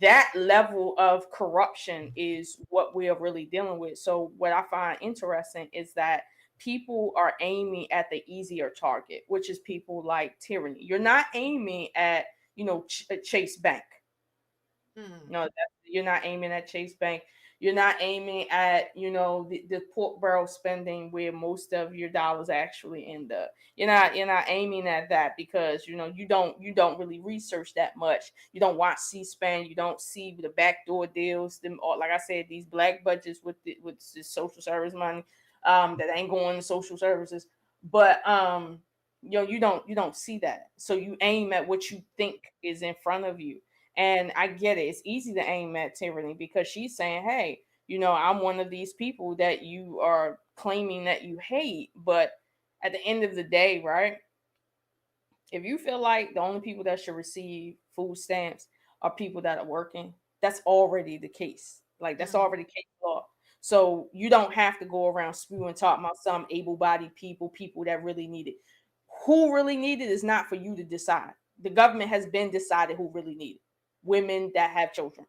That level of corruption is what we are really dealing with. So what I find interesting is that people are aiming at the easier target, which is people like tyranny. You're not aiming at, Chase Bank. No, you're not aiming at Chase Bank. You're not aiming at, the pork barrel spending where most of your dollars actually end up. You're not aiming at that because you don't really research that much. You don't watch C-SPAN. You don't see the backdoor deals. Them, or like I said, these black budgets with the social service money that ain't going to social services. But you don't see that. So you aim at what you think is in front of you. And I get it. It's easy to aim at tyranny because she's saying, hey, I'm one of these people that you are claiming that you hate. But at the end of the day, right? If you feel like the only people that should receive food stamps are people that are working, that's already the case. Like, that's already case law. So you don't have to go around spewing talking about some able-bodied people that really need it. Who really need it is not for you to decide. The government has been decided who really need it. Women that have children.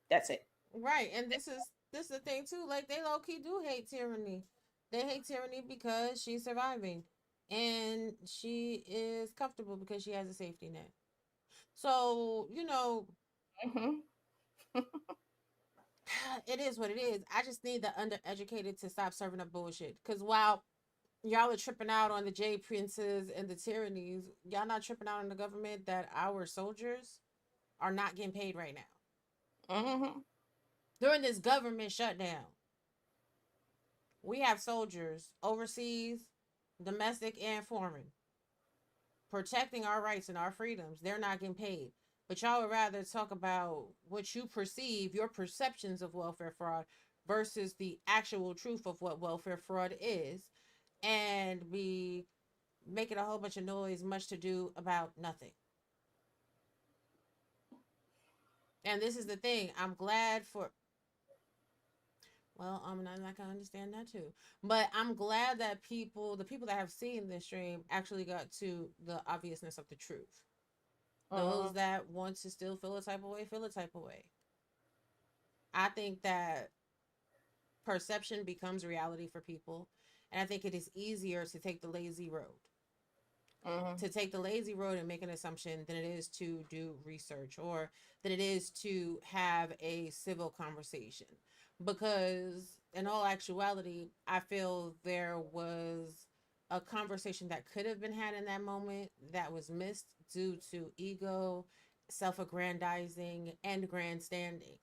That's it. Right. And this is the thing too. Like, they low key do hate tyranny. They hate tyranny because she's surviving. And she is comfortable because she has a safety net. So, Mm-hmm. it is what it is. I just need the undereducated to stop serving up bullshit. Because while y'all are tripping out on the J Princes and the tyrannies, y'all not tripping out on the government that our soldiers are not getting paid right now. Mm-hmm. During this government shutdown, we have soldiers overseas, domestic and foreign, protecting our rights and our freedoms. They're not getting paid. But y'all would rather talk about what you perceive, your perceptions of welfare fraud versus the actual truth of what welfare fraud is, and be making a whole bunch of noise, much to do about nothing. And this is the thing. I'm glad for. Well, I'm not gonna understand that too. But I'm glad that the people that have seen this stream actually got to the obviousness of the truth. Those that want to still feel a type of way, feel a type of way. I think that perception becomes reality for people. And I think it is easier to take the lazy road. To take the lazy road and make an assumption than it is to do research, or than it is to have a civil conversation. Because in all actuality, I feel there was a conversation that could have been had in that moment that was missed due to ego, self-aggrandizing, and grandstanding.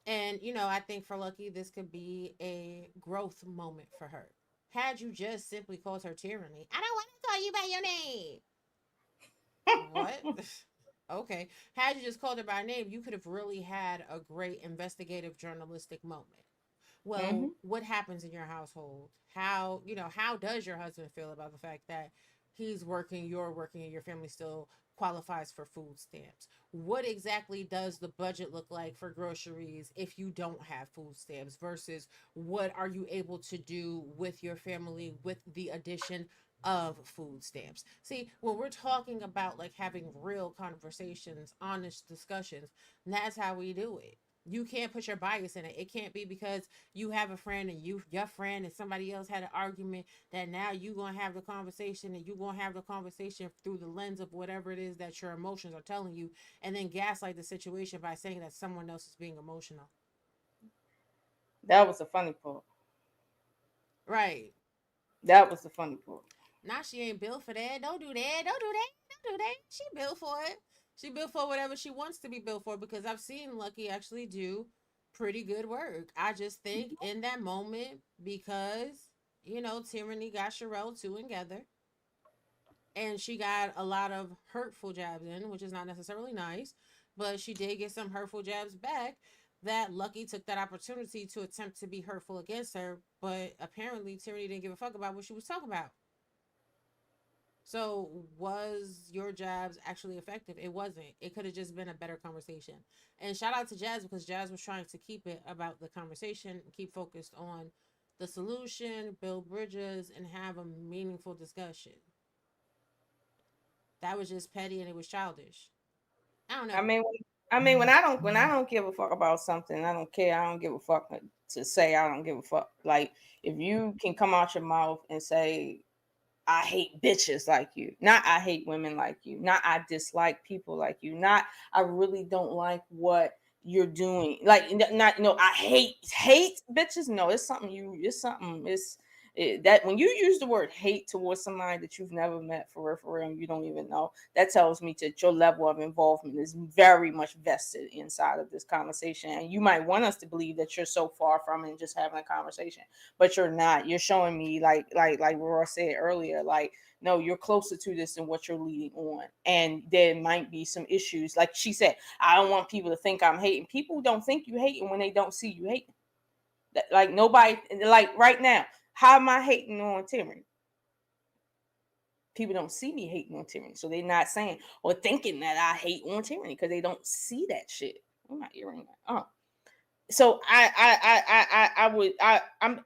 And, I think for Lucky, this could be a growth moment for her. Had you just simply called her tyranny, I don't want to call you by your name. What? Okay. Had you just called her by name, you could have really had a great investigative journalistic moment. Well, what happens in your household? How does your husband feel about the fact that he's working, you're working, and your family still qualifies for food stamps? What exactly does the budget look like for groceries if you don't have food stamps versus what are you able to do with your family with the addition of food stamps? See, when we're talking about like having real conversations, honest discussions, that's how we do it. You can't put your bias in it. It can't be because you have a friend and your friend and somebody else had an argument that now you gonna have the conversation, and you gonna have the conversation through the lens of whatever it is that your emotions are telling you, and then gaslight the situation by saying that someone else is being emotional. That was the funny part. Right. That was the funny part. Now she ain't built for that. Don't do that. Don't do that. Don't do that. She built for it. She built for whatever she wants to be built for, because I've seen Lucky actually do pretty good work. I just think in that moment, because, tyranny got Sherelle two together, and she got a lot of hurtful jabs in, which is not necessarily nice, but she did get some hurtful jabs back, that Lucky took that opportunity to attempt to be hurtful against her, but apparently tyranny didn't give a fuck about what she was talking about. So was your jabs actually effective? It wasn't. It could have just been a better conversation. And shout out to Jazz, because Jazz was trying to keep it about the conversation, keep focused on the solution, build bridges, and have a meaningful discussion. That was just petty and it was childish. I don't know. I mean, when I don't give a fuck about something, I don't care. I don't give a fuck to say I don't give a fuck. Like, if you can come out your mouth and say I hate bitches like you, not I hate women like you, not I dislike people like you, not I really don't like what you're doing, like, not, no, I hate bitches. No, it's something, that when you use the word hate towards somebody that you've never met for real, and you don't even know, that tells me that your level of involvement is very much vested inside of this conversation. And you might want us to believe that you're so far from it and just having a conversation, but you're not. You're showing me, like Ross said earlier, like, no, you're closer to this than what you're leading on. And there might be some issues. Like she said, I don't want people to think I'm hating. People don't think you hating when they don't see you hating. Like, nobody, like right now, how am I hating on tyranny? People don't see me hating on tyranny, so they're not saying or thinking that I hate on tyranny because they don't see that shit. I'm not hearing that. So I'm.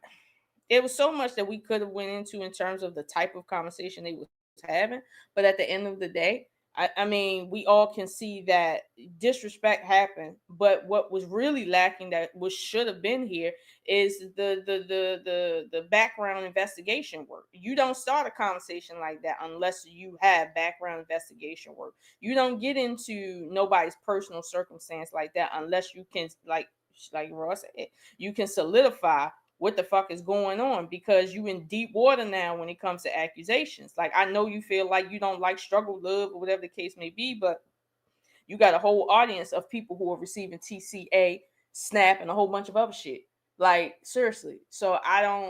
It was so much that we could have went into in terms of the type of conversation they was having, but at the end of the day, I mean, we all can see that disrespect happened. But what was really lacking, that was should have been here, is the background investigation work. You don't start a conversation like that unless you have background investigation work. You don't get into nobody's personal circumstance like that unless you can, like Ross said, you can solidify what the fuck is going on, because you in deep water now when it comes to accusations. Like, I know you feel like you don't like struggle love or whatever the case may be, but you got a whole audience of people who are receiving TCA, SNAP, and a whole bunch of other shit. Like, seriously. So I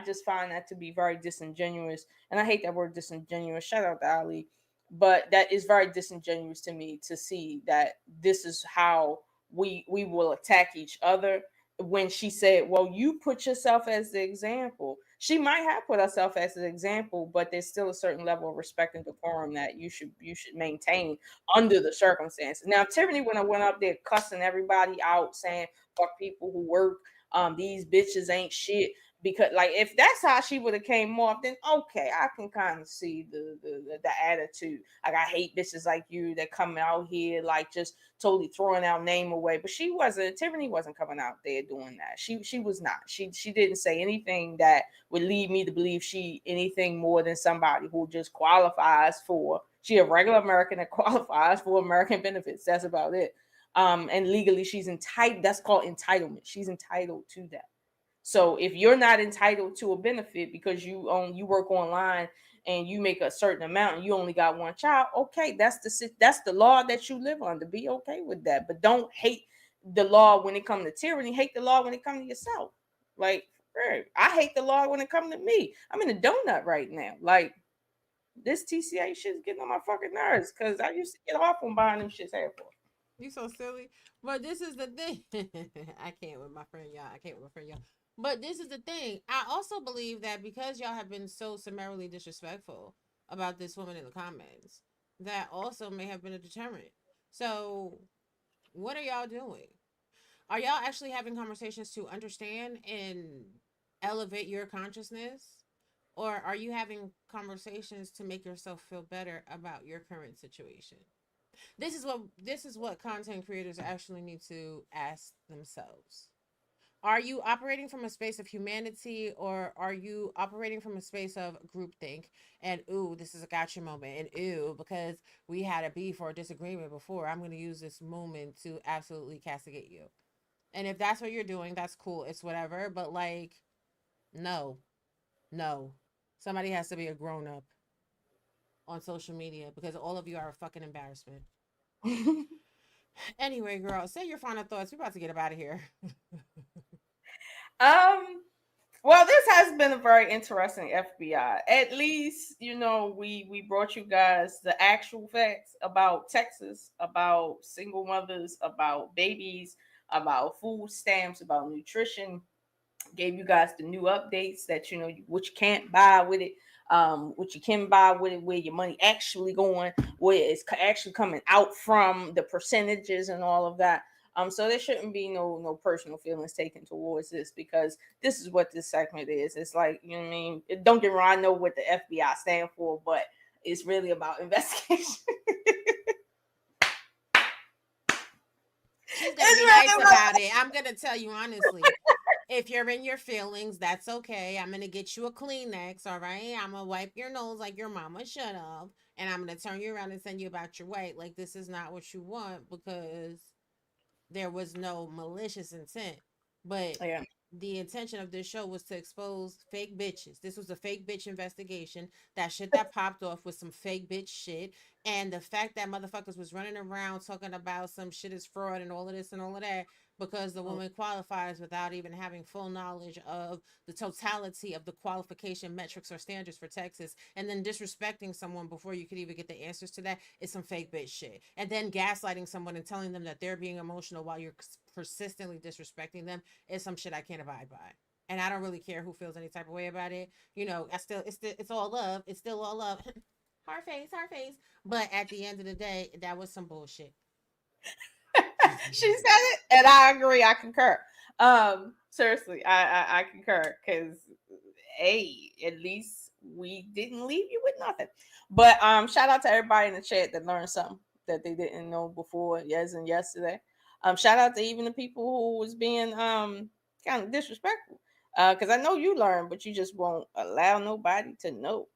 just find that to be very disingenuous. And I hate that word disingenuous. Shout out to Ali. But that is very disingenuous to me, to see that this is how we will attack each other. When she said, well, you put yourself as the example, she might have put herself as an example, but there's still a certain level of respect and decorum that you should maintain under the circumstances. Now, Tiffany, when I went up there cussing everybody out, saying fuck people who work, these bitches ain't shit, because, like, if that's how she would have came off, then okay, I can kind of see the attitude. Like, I hate bitches like you that come out here like just totally throwing our name away. But Tiffany wasn't coming out there doing that. She was not. She didn't say anything that would lead me to believe she anything more than somebody who just qualifies for. She a regular American that qualifies for American benefits. That's about it. And legally she's entitled. That's called entitlement. She's entitled to that. So if you're not entitled to a benefit because you work online and you make a certain amount and you only got one child, okay, that's the law that you live under. Be okay with that, but don't hate the law when it comes to tyranny. Hate the law when it comes to yourself. Like, I hate the law when it comes to me. I'm in a donut right now. Like, this TCA shit is getting on my fucking nerves, because I used to get off on buying them shits half off. You so silly. But this is the thing. I can't with my friend, y'all. I can't with my friend, y'all. But this is the thing. I also believe that because y'all have been so summarily disrespectful about this woman in the comments, that also may have been a deterrent. So, what are y'all doing? Are y'all actually having conversations to understand and elevate your consciousness? Or are you having conversations to make yourself feel better about your current situation? This is what content creators actually need to ask themselves. Are you operating from a space of humanity, or are you operating from a space of groupthink and, ooh, this is a gotcha moment, and ooh, because we had a beef or a disagreement before, I'm going to use this moment to absolutely castigate you. And if that's what you're doing, that's cool. It's whatever. But, like, no, no. Somebody has to be a grown up on social media, because all of you are a fucking embarrassment. Anyway, girl, say your final thoughts. We're about to get up out of here. Well, this has been a very interesting FBI. At least, we brought you guys the actual facts about Texas, about single mothers, about babies, about food stamps, about nutrition. Gave you guys the new updates that what you can't buy with it. what you can buy with it, where your money actually going, where it's actually coming out from, the percentages and all of that. So there shouldn't be no personal feelings taken towards this, because this is what this segment is. It's like, you know what I mean? Don't get me wrong, I know what the FBI stand for, but it's really about investigation. She's gonna be nice about it. I'm gonna tell you honestly. If you're in your feelings, that's okay. I'm gonna get you a Kleenex, all right? I'm gonna wipe your nose like your mama should have, and I'm gonna turn you around and send you about your way. Like, this is not what you want, because there was no malicious intent. But the intention of this show was to expose fake bitches. This was a fake bitch investigation. That shit that popped off was some fake bitch shit. And the fact that motherfuckers was running around talking about some shit is fraud and all of this and all of that, because the woman qualifies without even having full knowledge of the totality of the qualification metrics or standards for Texas, and then disrespecting someone before you could even get the answers to that is some fake bitch shit. And then gaslighting someone and telling them that they're being emotional while you're persistently disrespecting them is some shit I can't abide by. And I don't really care who feels any type of way about it. You know, it's all love. It's still all love. Hard face. But at the end of the day, that was some bullshit. She said it, and I agree. I concur. Seriously, I concur, because at least we didn't leave you with nothing. But shout out to everybody in the chat that learned something that they didn't know before, and yesterday. Shout out to even the people who was being kind of disrespectful, because I know you learned, but you just won't allow nobody to know.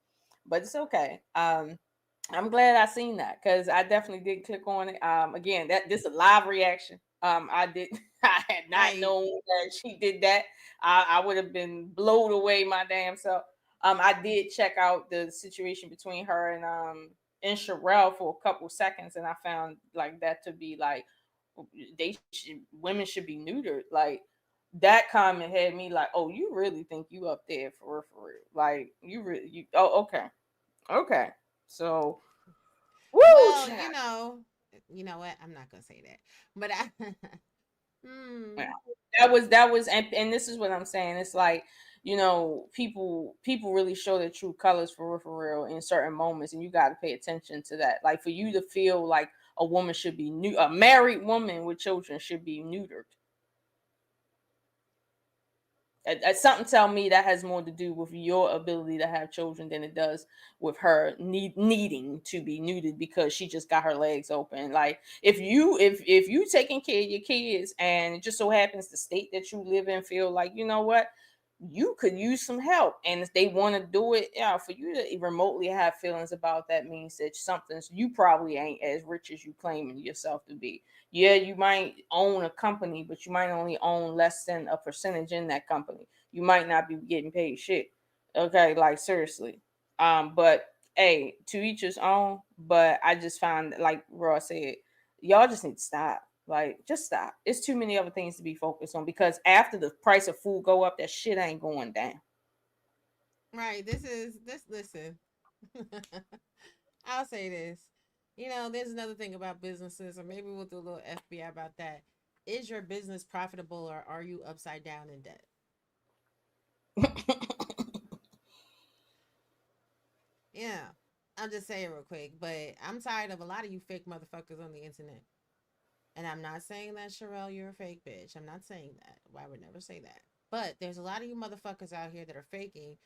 But it's okay. I'm glad I seen that, because I definitely did click on it. Again, this is a live reaction. I had not known that she did that. I would have been blown away my damn self. I did check out the situation between her and Sherelle for a couple seconds, and I found like that to be like, women should be neutered. Like, that comment had me like, oh, you really think you up there for real? Like, okay. So, woo, well, you know what? I'm not gonna say that, but that was, and this is what I'm saying. It's like, people really show their true colors for real in certain moments, and you got to pay attention to that. Like, for you to feel like a woman should be a married woman with children should be neutered. Something tell me that has more to do with your ability to have children than it does with her needing to be neutered because she just got her legs open. Like, if you taking care of your kids, and it just so happens the state that you live in feel like, you know what, you could use some help, and if they want to do it, for you to remotely have feelings about that means that you probably ain't as rich as you claiming yourself to be. Yeah, you might own a company, but you might only own less than a percentage in that company. You might not be getting paid shit. Okay, like, seriously. But hey, to each his own. But I just find, like Ross said, y'all just need to stop. Like, just stop. It's too many other things to be focused on, because after the price of food go up, that shit ain't going down. Right. Listen. I'll say this. There's another thing about businesses, or maybe we'll do a little FBI about that. Is your business profitable, or are you upside down in debt? Yeah. I'll just say it real quick, but I'm tired of a lot of you fake motherfuckers on the internet. And I'm not saying that, Sherelle, you're a fake bitch. I'm not saying that. Well, I would never say that. But there's a lot of you motherfuckers out here that are faking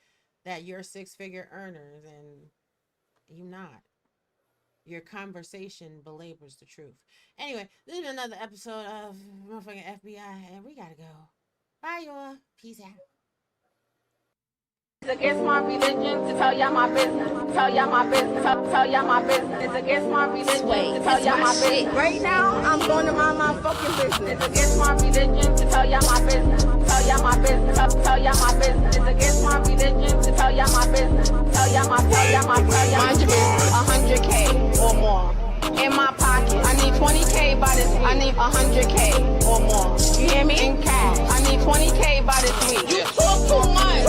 that you're 6-figure earners, and you're not. Your conversation belabors the truth. Anyway, this is another episode of motherfucking FBI, and we gotta go. Bye, y'all. Peace out. It's against my religion to tell y'all my business. Tell y'all my business. Tell y'all my business. It's against my religion to tell y'all my business. Right now, I'm going to mind my fucking business. It's against my religion to tell y'all my business. Tell y'all my business. Tell y'all my business. It's against my religion to tell y'all my business. Tell y'all my business. 100K or more in my pocket. I need 20K by this week. I need 100K or more. You hear me? In cash. I need 20K by this week. You talk too much.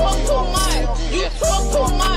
You talk too much.